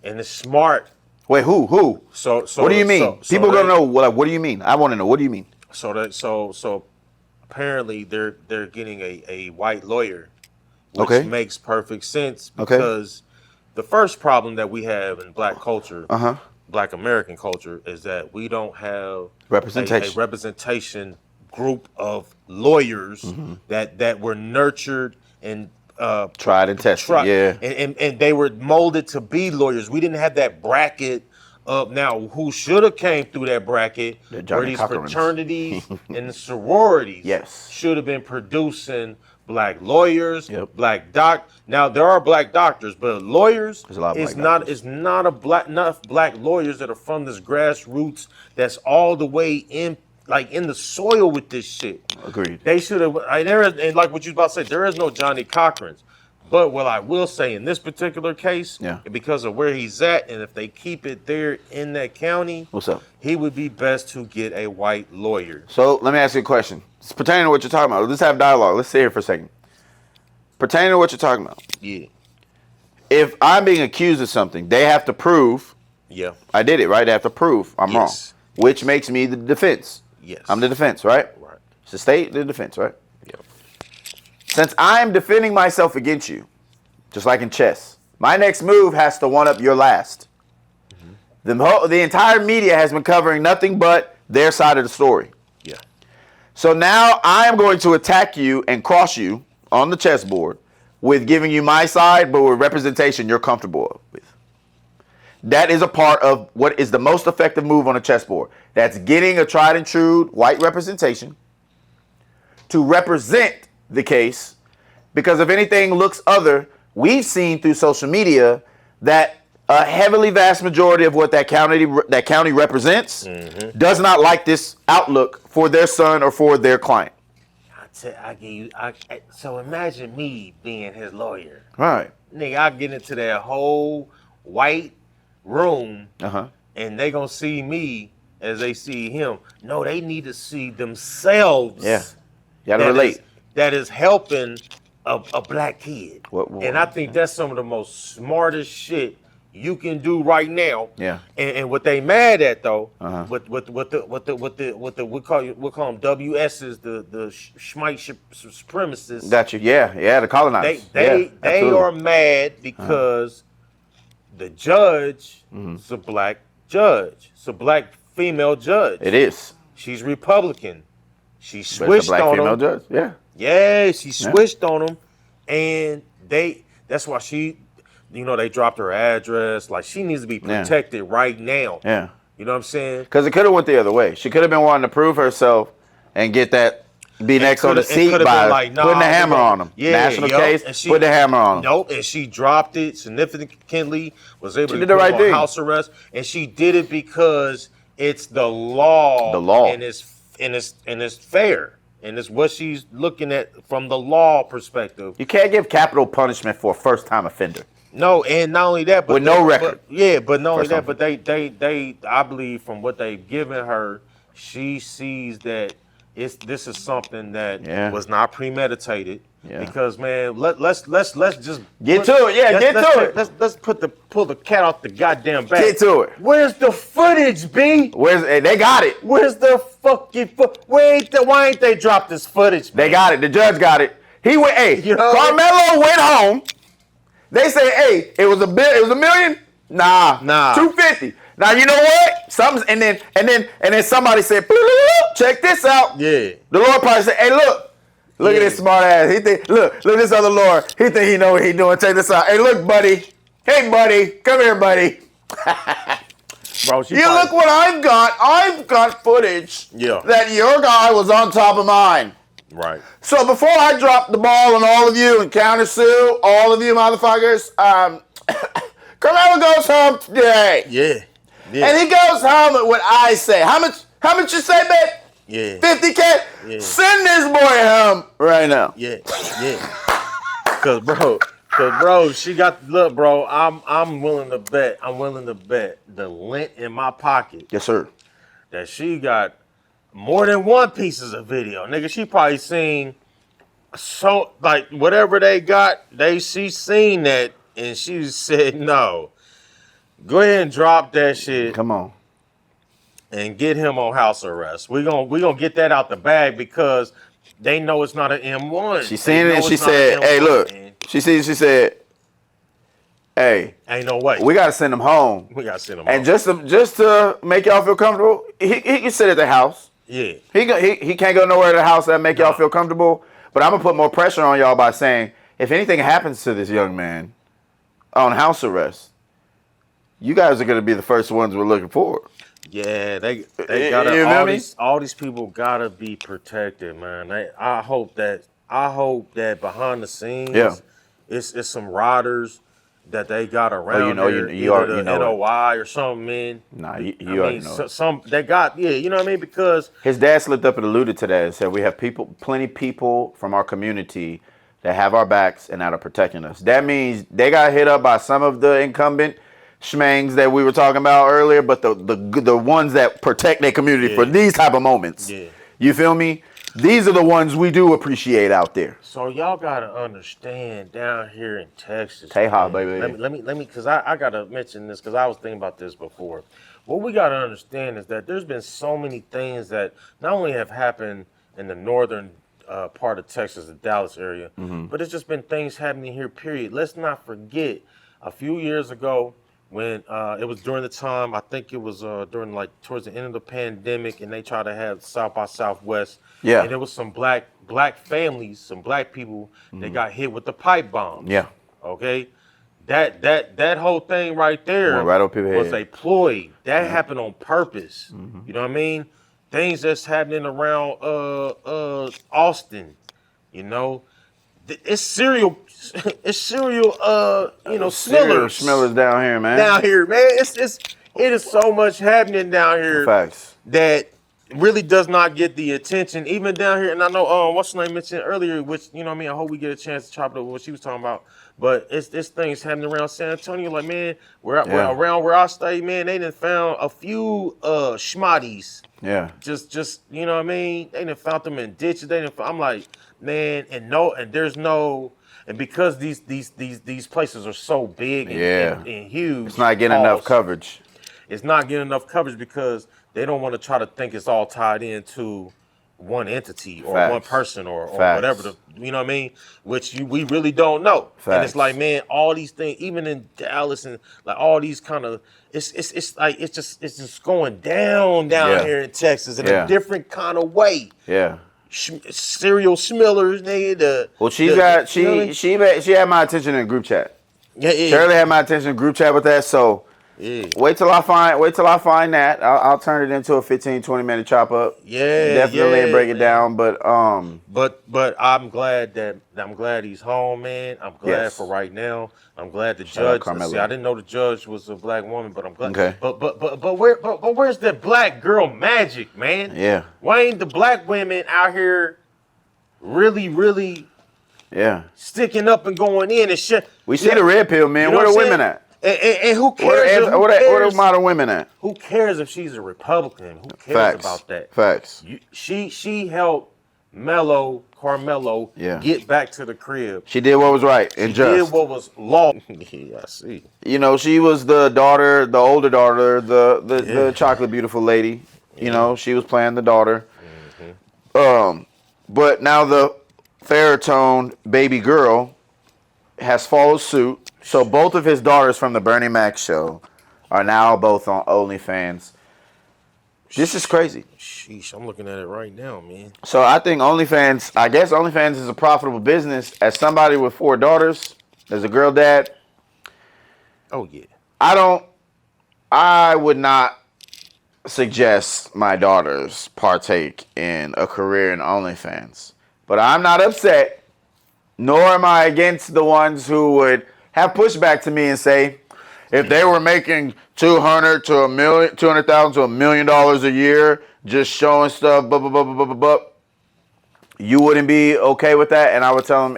and it's smart. Wait, who? So what do you mean? People gonna know what do you mean? I want to know. What do you mean? So apparently they're getting a white lawyer. Which makes perfect sense because the first problem that we have in black culture, black American culture, is that we don't have a representation group of lawyers that were nurtured and tried and tested. And they were molded to be lawyers. We didn't have that bracket of now who should have came through that bracket where these fraternities and the sororities should have been producing black lawyers, black doc. Now there are black doctors, but lawyers is not enough black lawyers that are from this grassroots that's all the way in the soil with this shit. Agreed. They should have. And like what you was about to say, there is no Johnny Cochran's. But what I will say in this particular case, because of where he's at, and if they keep it there in that county, what's up? He would be best to get a white lawyer. So let me ask you a question. It's pertaining to what you're talking about. Let's have dialogue. Let's sit here for a second. Pertaining to what you're talking about. Yeah. If I'm being accused of something, they have to prove. Yeah. I did it, right? They have to prove I'm wrong, which makes me the defense. Yes. I'm the defense, right? Right. It's the state, the defense, right? Yep. Since I'm defending myself against you, just like in chess, my next move has to one up your last. The entire media has been covering nothing but their side of the story. Yeah. So now I am going to attack you and cross you on the chessboard with giving you my side, but with representation you're comfortable with. That is a part of what is the most effective move on a chessboard. That's getting a tried and true white representation to represent the case, because if anything looks other, we've seen through social media that a heavily vast majority of what that county represents does not like this outlook for their son or for their client. So imagine me being his lawyer. Right. Nigga, I get into that whole white room and they gonna see me as they see him. No, they need to see themselves. Yeah. You gotta relate. That is helping a black kid. And I think that's some of the most smartest shit you can do right now. Yeah. And what they mad at though, with the we call them WSs, the Schmite supremacists. Got you. Yeah, the colonizers. They are mad because the judge is a black judge. It's a black female judge. It is. She's Republican. She switched on them. Black female judge. Yeah. Yeah, she switched on them, and that's why she. They dropped her address. Like, she needs to be protected right now. Yeah. You know what I'm saying? Because it could have went the other way. She could have been wanting to prove herself and get that, be next on the seat by putting the hammer on them. Yeah, national case, put the hammer on them. Nope, and she dropped it significantly, was able to put her on house arrest, and she did it because it's the law. The law. And it's fair. And it's what she's looking at from the law perspective. You can't give capital punishment for a first-time offender. No, and not only that, but with no record. But not only that, but they I believe from what they've given her, she sees that this is something that was not premeditated. Yeah. Because man, let's just get to it. Yeah, get to it. Let's pull the cat off the goddamn bag. Get to it. Where's the footage, B? They got it. Where's the fucking why ain't they dropped this footage? Man? They got it. The judge got it. He went. Hey, Carmelo went home. They say, hey, it was $1 million? Nah. 250. Now you know what? And then somebody said, check this out. Yeah. The lawyer probably said, hey, look at this smart ass. He think, look this other lawyer. He think he know what he doing. Check this out. Hey, look, buddy. Hey, buddy. Come here, buddy. Bro, look what I've got. I've got footage that your guy was on top of mine. Right. So before I drop the ball on all of you and counter sue all of you motherfuckers, Carmelo goes home today. Yeah. And he goes home at what I say. How much you say, babe? Yeah. 50K? Yeah. Send this boy home right now. Yeah. Cause bro, she got bro, I'm willing to bet the lint in my pocket. Yes, sir. That she got more than one pieces of video. Nigga, she probably seen whatever they got, she seen that and she said no. Go ahead and drop that shit. Come on. And get him on house arrest. We gonna get that out the bag because they know it's not an M1. She seen it and she said, hey, look. Man. She said, hey. Ain't no way. We gotta send him home. And just to make y'all feel comfortable, he can sit at the house. Yeah. He can't go nowhere to the house that make y'all feel comfortable. But I'm gonna put more pressure on y'all by saying, if anything happens to this young man on house arrest, you guys are gonna be the first ones we're looking for. Yeah, they gotta all these people gotta be protected, man. I hope that behind the scenes, it's some riders that they got around NOI or something, man. Nah, you already know. Some they got, you know what I mean? Because his dad slipped up and alluded to that and said we have plenty people from our community that have our backs and that are protecting us. That means they got hit up by some of the incumbent schmangs that we were talking about earlier, but the ones that protect their community for these type of moments. Yeah. You feel me? These are the ones we do appreciate out there. So y'all gotta understand down here in Texas. Teja, baby. Let me, because I gotta mention this because I was thinking about this before. What we gotta understand is that there's been so many things that not only have happened in the northern part of Texas, the Dallas area, but it's just been things happening here. Period. Let's not forget a few years ago. When it was during the time, I think it was during towards the end of the pandemic, and they tried to have South by Southwest. Yeah. And there was some black families, some black people that got hit with the pipe bombs. Yeah. Okay. That whole thing right there was a ploy. That happened on purpose. You know what I mean? Things that's happening around Austin, it's serial, it's serial, Serial Smillers Schmillers down here, man. down here, man. It is so much happening down here Facts. that really does not get the attention, even down here. And I know, what's her name mentioned earlier, which you know, what I mean, I hope we get a chance to chop it up with what she was talking about. But it's things happening around San Antonio, like man, where around where I stay, man, they done found a few schmotties. Yeah. Just you know what I mean. They done found them in ditches. I'm like, man, and there's no. And because these places are so big and huge, it's not getting enough coverage. It's not getting enough coverage because they don't want to try to think it's all tied into one entity or one person or whatever. You know what I mean? Which we really don't know. And it's like, man, all these things, even in Dallas and like all these kind of, it's like it's just going down here in Texas in a different kind of way. Yeah. Serial Smillers, nigga. Well, she had my attention in a group chat. Yeah. Shirley had my attention in a group chat with that. So wait till I find that. I'll turn it into a 15-20 minute chop up. Yeah, definitely break it down. But I'm glad he's home, man. I'm glad for right now. I'm glad the judge. See, I didn't know the judge was a black woman, but I'm glad. Okay. But where's that black girl magic, man? Yeah. Why ain't the black women out here really sticking up and going in and shit? We see the red pill, man. Where the women at? And who cares? Where the modern women at? Who cares if she's a Republican? Who cares about that? Facts. She helped Carmelo get back to the crib. She did what was right and just. She did what was law. Yeah, I see. You know, she was the older daughter, the chocolate beautiful lady. You know, she was playing the daughter. Mm-hmm. But now the fair toned baby girl has followed suit. So both of his daughters from the Bernie Mac show are now both on OnlyFans. This is crazy. Sheesh, I'm looking at it right now, man. So I think OnlyFans is a profitable business. As somebody with 4 daughters, as a girl dad. Oh, yeah. I would not suggest my daughters partake in a career in OnlyFans. But I'm not upset, nor am I against the ones who would have pushback to me and say, if they were making $200,000 to $1 million a year, just showing stuff, you wouldn't be okay with that. And I would tell them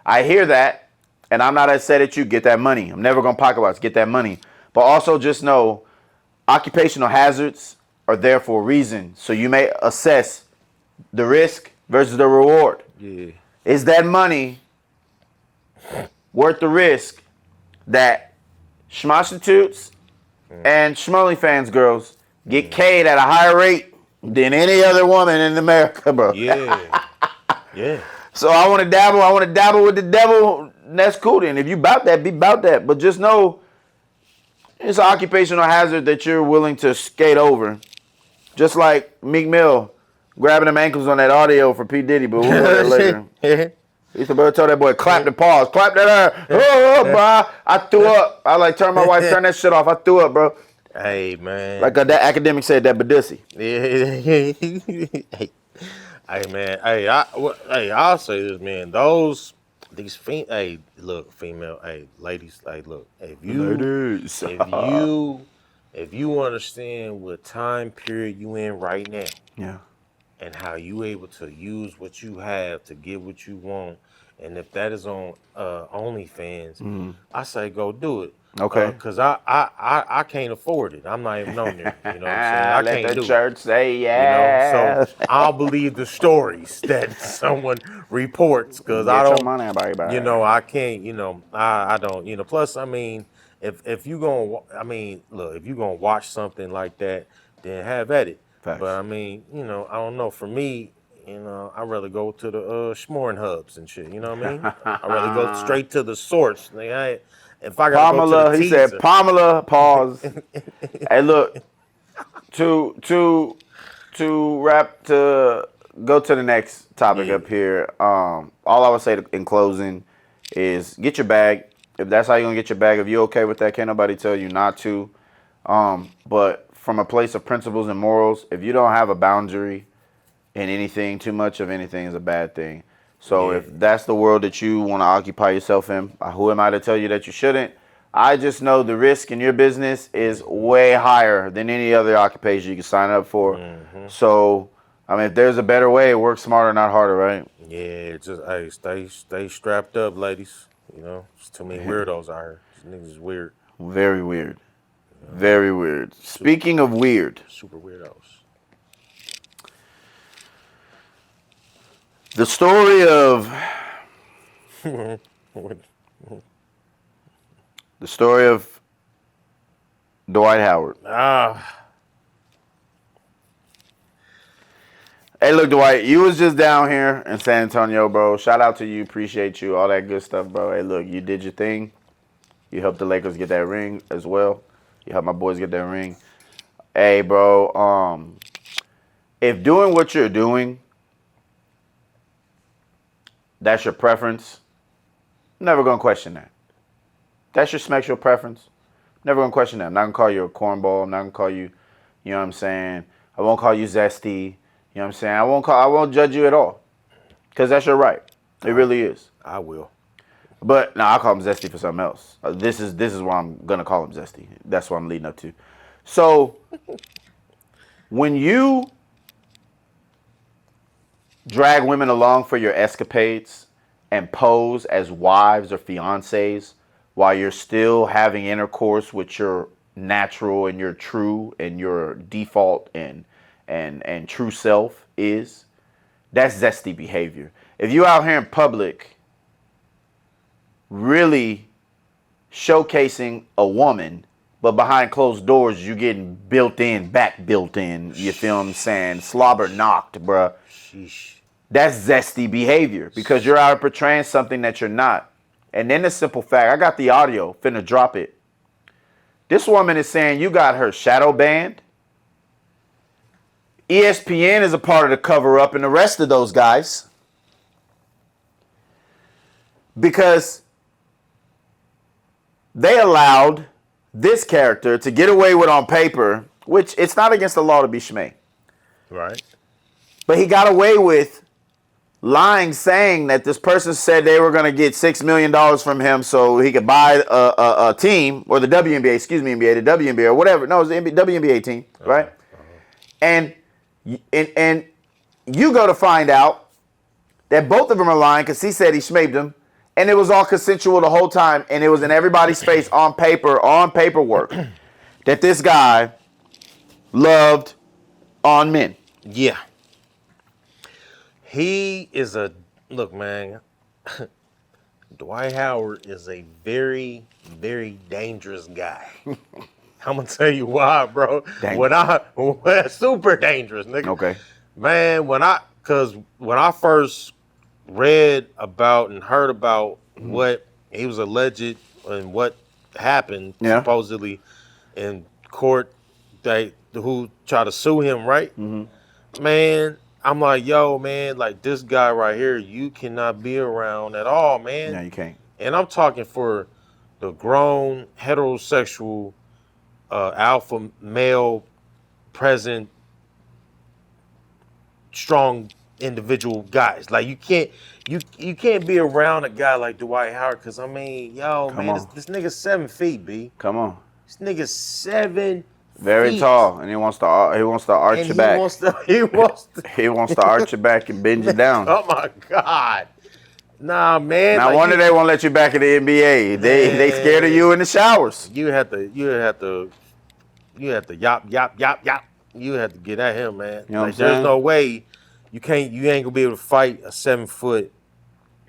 I hear that, and I'm not upset at you. Get that money. I'm never gonna pocket watch. Get that money. But also just know, occupational hazards are there for a reason. So you may assess the risk versus the reward. Yeah. Is that money worth the risk that schmostitutes and schmolyfans girls get paid at a higher rate than any other woman in America, bro? Yeah. Yeah. So I want to dabble with the devil. That's cool then. If you bout that, be bout that. But just know it's an occupational hazard that you're willing to skate over. Just like Meek Mill grabbing them ankles on that audio for P. Diddy, but we'll go there later. He used to tell that boy, clap the paws, clap that bro. I threw up. I turn my wife, turn that shit off. I threw up, bro. Hey, man. Like that academic said, that Badissi. Hey, man. I'll say this, man. Female, ladies, look. If you understand what time period you in right now, yeah, and how you able to use what you have to get what you want, and if that is on OnlyFans, I say go do it. Okay. Because I can't afford it. I'm not even on there. You know what I'm saying? I can't let do the church it. say yeah. You know, so I'll believe the stories that someone reports because I don't. Your money, baby. You know, I can't. You know, I don't. You know, plus, I mean, if you gonna, look, if you gonna watch something like that, then have at it. Facts. But I mean, you know, I don't know. For me, you know, I'd rather go to the schmoring hubs and shit. You know what I mean? I'd rather go straight to the source. If I gotta Pamela, go to the he said, Pamela, pause. Hey, look, to go to the next topic up here. All I would say in closing is get your bag. If that's how you're gonna get your bag, if you're okay with that, can't nobody tell you not to. But from a place of principles and morals, if you don't have a boundary in anything, too much of anything is a bad thing. So Yeah. if that's the world that you want to occupy yourself in, who am I to tell you that you shouldn't? I just know the risk in your business is way higher than any other occupation you can sign up for. So, I mean, if there's a better way, work smarter, not harder, right? Yeah, just hey, stay strapped up, ladies. You know, there's too many weirdos out here. These niggas is weird. Very weird. Very weird. Speaking of weird, Super weirdos. the story of the story of Dwight Howard. Ah, Hey, look, Dwight, you was just down here in San Antonio, bro. Shout out to you. Appreciate you. All that good stuff, bro. Hey, look, you did your thing. You helped the Lakers get that ring as well. You helped my boys get that ring. Hey, bro, if doing what you're doing, that's your preference, I'm never going to question that. That's your sexual preference. Never going to question that. I'm not going to call you a cornball. I'm not going to call you, you know what I'm saying? I won't call you zesty. You know what I'm saying? I won't judge you at all. Because that's your right. It really is. I will. But no, I call him Zesty for something else. This is why I'm gonna call him Zesty. That's what I'm leading up to. So when you drag women along for your escapades and pose as wives or fiancés while you're still having intercourse with your natural and your true and your default and true self is, that's zesty behavior. If you out here in public really showcasing a woman, but behind closed doors you getting built in, you feel what I'm saying? Slobber knocked, bruh. Sheesh. That's zesty behavior because you're out portraying something that you're not. And then the simple fact, I got the audio, finna drop it. This woman is saying you got her shadow banned. ESPN is a part of the cover up and the rest of those guys. Because they allowed this character to get away with on paper, which it's not against the law to be schmay. Right. But he got away with lying, saying that this person said they were going to get $6 million from him so he could buy a team, or the WNBA, excuse me, NBA, the WNBA, or whatever. No, it was the WNBA team, right? And you go to find out that both of them are lying because he said he schmaped them. And it was all consensual the whole time. And it was in everybody's face on paperwork, that this guy loved on men. Yeah. He is look, man, Dwight Howard is a very, very dangerous guy. I'm going to tell you why, bro. Super dangerous, nigga. Okay. Man, when I first read about and heard about what he was alleged and what happened supposedly in court, who tried to sue him, right? Man, I'm like, yo, man, like this guy right here, you cannot be around at all, man. No, you can't. And I'm talking for the grown heterosexual alpha male present strong individual guys. Like you can't be around a guy like Dwight Howard because I mean, yo, this nigga's 7 feet, B. Come on. This nigga's 7 Very feet. tall, and he wants to arch your back. He wants to arch your back and bend you down. Oh my God. Nah, man. Now, wonder they won't let you back in the NBA. They scared of you in the showers. You had to yop. You had to get at him, man. You know what I'm there's saying? no way you ain't gonna be able to fight a 7 foot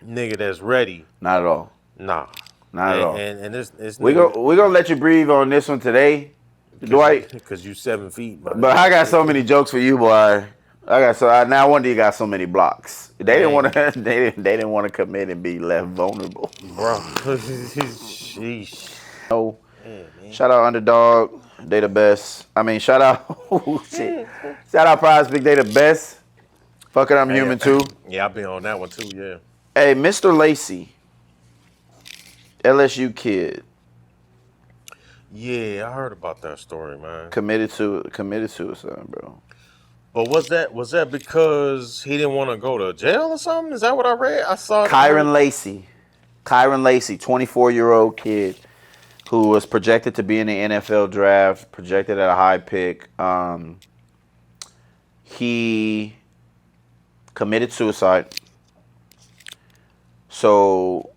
nigga that's ready. Not at all. Nah. Not at all. And this we gonna let you breathe on this one today, Dwight. Because you 7 feet, man. But I got so many jokes for you, boy. Now wonder you got so many blocks. They didn't want to. They didn't want to commit and be left vulnerable, bro. Sheesh. Oh, shout out Underdog. They the best. I mean, shout out. Shout out Prize Big. They the best. Fuck it, I'm human too. Yeah, I've been on that one too. Yeah. Hey, Mr. Lacey, LSU kid. Yeah, I heard about that story, man. Committed suicide, bro. But was that because he didn't want to go to jail or something? Is that what I read? I saw. Kyron Lacey, 24-year-old kid who was projected to be in the NFL draft, projected at a high pick. He committed suicide. So,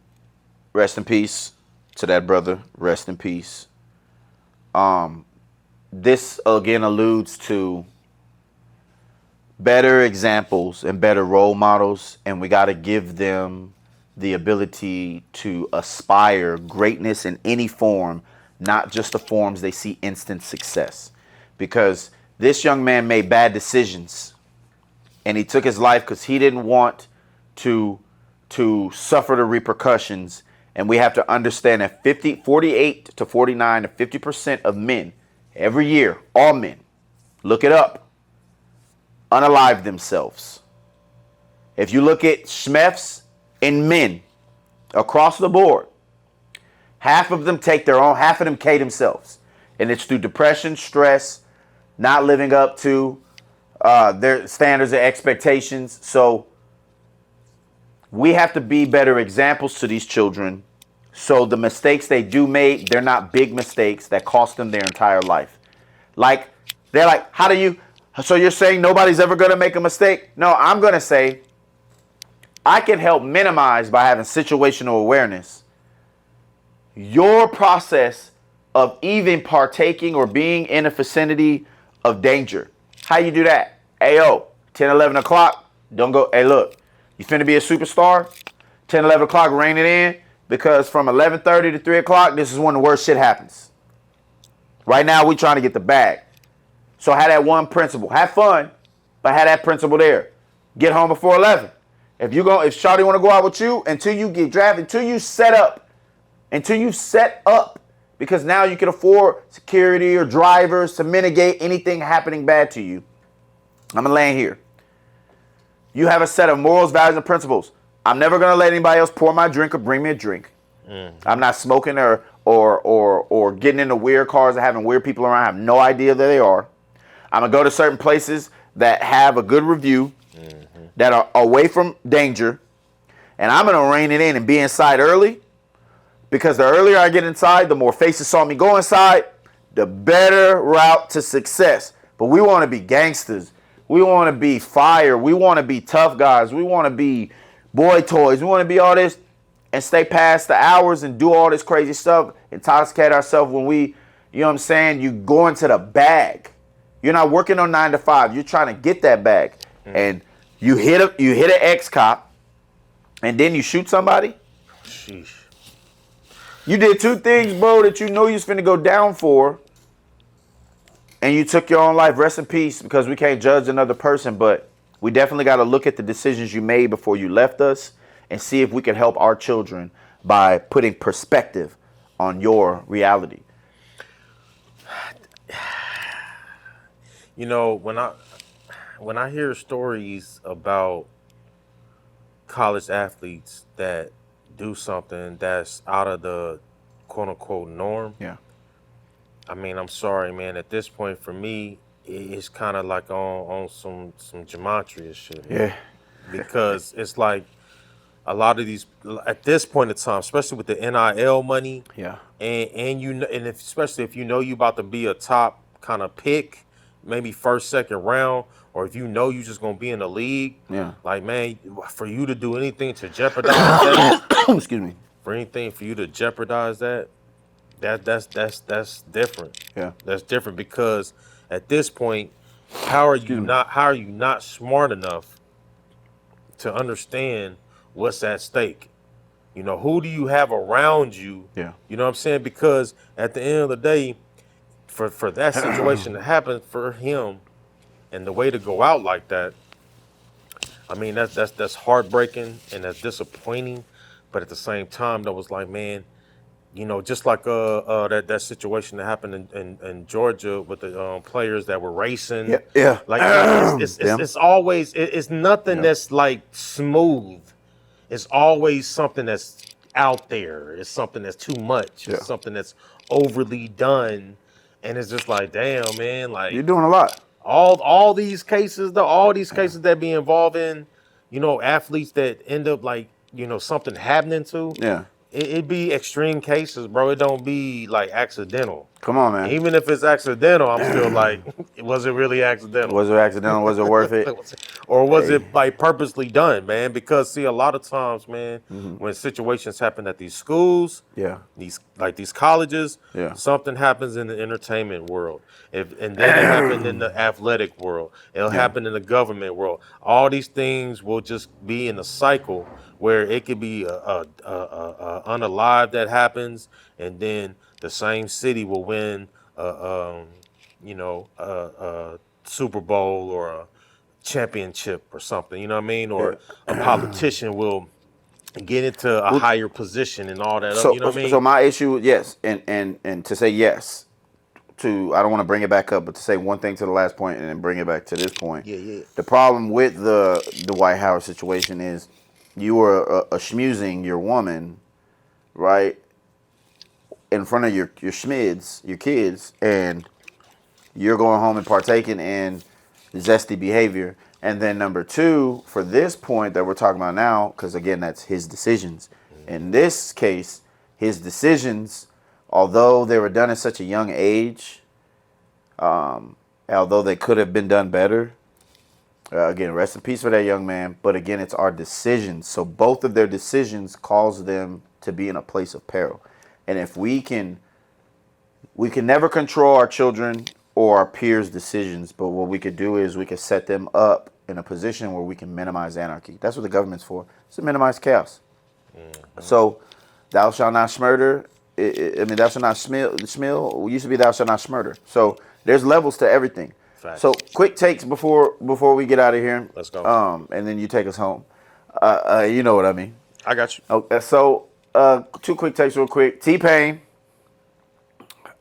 rest in peace to that brother. Rest in peace. This again alludes to better examples and better role models, and we got to give them the ability to aspire greatness in any form, not just the forms they see instant success. Because this young man made bad decisions, and he took his life because he didn't want to suffer the repercussions. And we have to understand that 48 to 49 to 50% of men every year, all men, look it up, unalive themselves. If you look at SMEFs in men across the board, half of them take their own, half of them K themselves. And it's through depression, stress, not living up to their standards and expectations. So we have to be better examples to these children, so the mistakes they do make, they're not big mistakes that cost them their entire life. Like, they're like, how do you, so you're saying nobody's ever going to make a mistake? No, I'm going to say I can help minimize, by having situational awareness, your process of even partaking or being in a vicinity of danger. How you do that? Ayo, 10, 11 o'clock, don't go, hey, look, you finna be a superstar? 10, 11 o'clock, rein it in, because from 11:30 to 3 o'clock, this is when the worst shit happens. Right now, we trying to get the bag. So have that one principle. Have fun, but have that principle there. Get home before 11. If Shawty want to go out with you, until you get drafted, until you set up, because now you can afford security or drivers to mitigate anything happening bad to you. I'm going to land here. You have a set of morals, values, and principles. I'm never going to let anybody else pour my drink or bring me a drink. I'm not smoking or getting into weird cars or having weird people around. I have no idea that they are. I'm going to go to certain places that have a good review, that are away from danger, and I'm going to rein it in and be inside early, because the earlier I get inside, the more faces saw me go inside, the better route to success. But we want to be gangsters. We want to be fire. We want to be tough guys. We want to be boy toys. We want to be all this and stay past the hours and do all this crazy stuff, intoxicate ourselves when we, you know what I'm saying, you go into the bag. You're not working on 9 to 5. You're trying to get that bag. And you hit an ex-cop, and then you shoot somebody. Sheesh. You did two things, bro, that you know you was finna go down for, and you took your own life. Rest in peace, because we can't judge another person, but we definitely got to look at the decisions you made before you left us and see if we can help our children by putting perspective on your reality. You know, when I hear stories about college athletes that do something that's out of the quote unquote norm, Yeah. I mean, I'm sorry, man. At this point, for me, it's kind of like on some gematria shit, man. Yeah. Because it's like a lot of these at this point in time, especially with the NIL money, Yeah. and you know, and especially if you know you about to be a top kind of pick, maybe first, second round, or if you know you just gonna be in the league, Yeah. like, man, for you to do anything to jeopardize that, Excuse me. for you to jeopardize that's different. Yeah. That's different, because at this point, how are you not smart enough to understand what's at stake? You know, who do you have around you? Yeah. You know what I'm saying? Because at the end of the day, for that situation to happen for him, and the way to go out like that, I mean, that's heartbreaking and that's disappointing. But at the same time, that was like, man, you know, just like that situation that happened in Georgia with the players that were racing. Yeah. Yeah. Like it's always it's nothing that's like smooth. It's always something that's out there. It's something that's too much. It's something that's overly done, and it's just like, damn, man, like, You're doing a lot. all these cases, though, all these cases that be involving, athletes that end up like, something happening to, Yeah. it be extreme cases, bro. It don't be like accidental. Come on, man. Even if it's accidental, I'm still like, was it really accidental? Was it accidental? Was it worth it? Or was Hey. it like purposely done, man? Because see, a lot of times, man, Mm-hmm. when situations happen at these schools, Yeah. these colleges, Yeah. something happens in the entertainment world, and then it happened in the athletic world. It'll Yeah. happen in the government world. All these things will just be in a cycle where it could be a unalive that happens, and then the same city will win, a Super Bowl or a championship or something. You know what I mean? Or a politician will get into a higher position and all that. You know what I So mean? my issue, yes, and to say yes to, I don't want to bring it back up, but to say one thing to the last point and then bring it back to this point. Yeah. The problem with the Dwight Howard situation is you were a schmusing your woman, right, in front of your schmids, your kids, and you're going home and partaking in zesty behavior. And then number two, for this point that we're talking about now, because again, that's his decisions. In this case, his decisions, although they were done at such a young age, although they could have been done better, again, rest in peace for that young man. But again, it's our decisions. So both of their decisions cause them to be in a place of peril. And if we can never control our children or our peers' decisions, but what we could do is we could set them up in a position where we can minimize anarchy. That's what the government's for. It's to minimize chaos. Mm-hmm. So, thou shalt not murder. Thou shalt not smil. It used to be thou shalt not murder. So there's levels to everything. Facts. So quick takes before we get out of here. Let's go. And then you take us home. You know what I mean. I got you. Okay. So two quick takes real quick. T-Pain.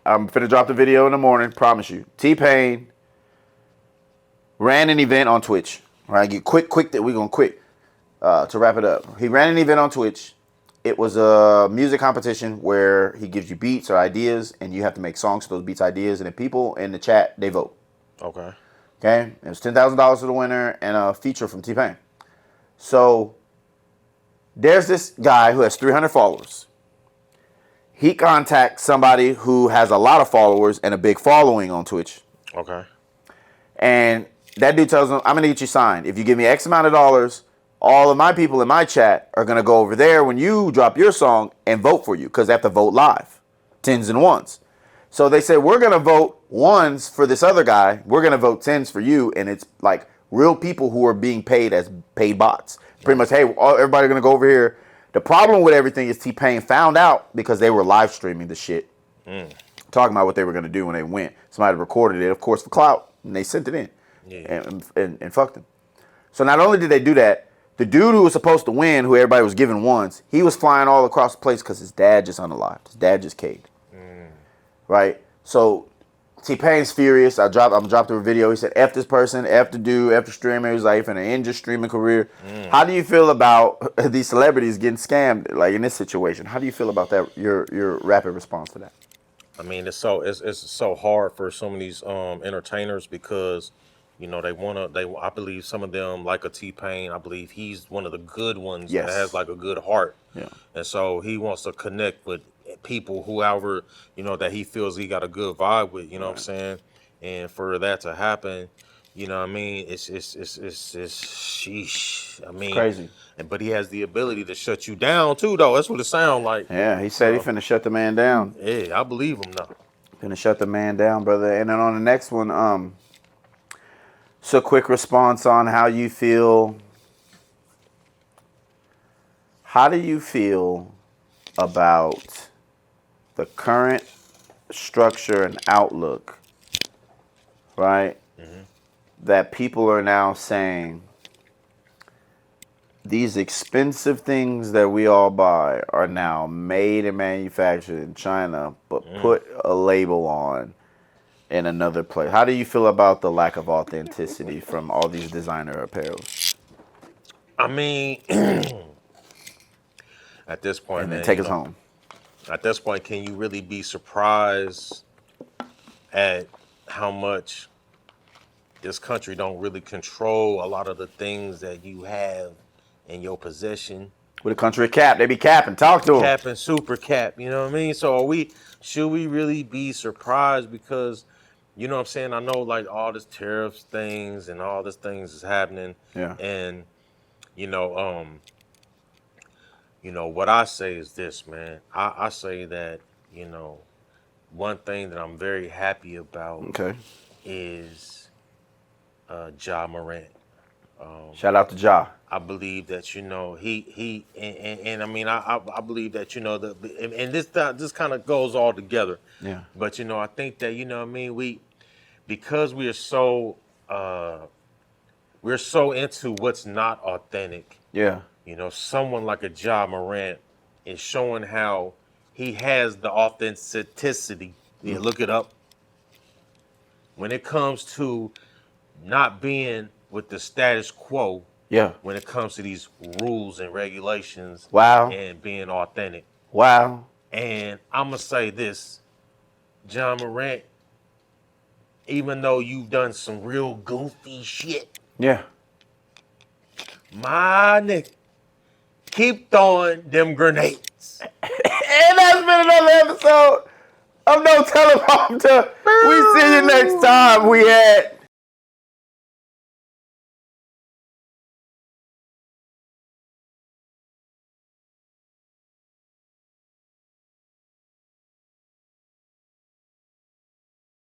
I'm finna drop the video in the morning, promise you. T-Pain ran an event on Twitch. Right, get quick, we're going quick to wrap it up. He ran an event on Twitch. It was a music competition where he gives you beats or ideas, and you have to make songs to those beats, ideas, and then people in the chat, they vote. Okay. It was $10,000 for the winner and a feature from T-Pain. So there's this guy who has 300 followers. He contacts somebody who has a lot of followers and a big following on Twitch. Okay. And that dude tells him, I'm going to get you signed. If you give me X amount of dollars, all of my people in my chat are going to go over there when you drop your song and vote for you because they have to vote live, tens and ones. So they said, we're going to vote ones for this other guy. We're going to vote tens for you. And it's like real people who are being paid as paid bots. Pretty much, hey, everybody going to go over here. The problem with everything is T-Pain found out because they were live streaming the shit, talking about what they were going to do when they went. Somebody recorded it, of course, for clout, and they sent it in and fucked him. So not only did they do that, the dude who was supposed to win, who everybody was giving ones, he was flying all across the place because his dad just unalived. His dad just caved. Right? So T-Pain's furious. I'm dropping a video. He said, F this person, F the dude, F the streamer. He's like, finna end your streaming career. How do you feel about these celebrities getting scammed, like in this situation? How do you feel about that? Your rapid response to that? I mean, it's so hard for some of these entertainers because, I believe some of them, like a T-Pain, I believe he's one of the good ones that has like a good heart. Yeah. And so he wants to connect with people, whoever, that he feels he got a good vibe with, you know what I'm saying? And for that to happen, you know what I mean? It's sheesh. I mean, it's crazy. But he has the ability to shut you down too, though. That's what it sounds like. Yeah, he said he finna shut the man down. Yeah, I believe him now. Finna shut the man down, brother. And then on the next one, so quick response on how you feel. How do you feel about the current structure and outlook, right? That people are now saying these expensive things that we all buy are now made and manufactured in China, but put a label on in another place. How do you feel about the lack of authenticity from all these designer apparels? I mean, at this point, And then man, take us home. At this point, can you really be surprised at how much this country don't really control a lot of the things that you have in your possession. With a country of cap, they be capping. Talk to them. Cap and super cap, you know what I mean? So should we really be surprised because, you know what I'm saying? I know like all this tariffs things and all this things is happening. Yeah. And what I say is this, man. I say that, one thing that I'm very happy about Okay. is Ja Morant. Shout out to Ja. I believe that he and I mean I believe that and this kind of goes all together. Yeah. But I think that what I mean because we're so into what's not authentic. Yeah. Someone like a Ja Morant is showing how he has the authenticity. Yeah, look it up. When it comes to not being with the status quo. Yeah. When it comes to these rules and regulations. Wow. And being authentic. Wow. And I'm going to say this, Ja Morant, even though you've done some real goofy shit. Yeah. My nigga, keep throwing them grenades. And that's been another episode of No Teleprompter. We see you next time. We had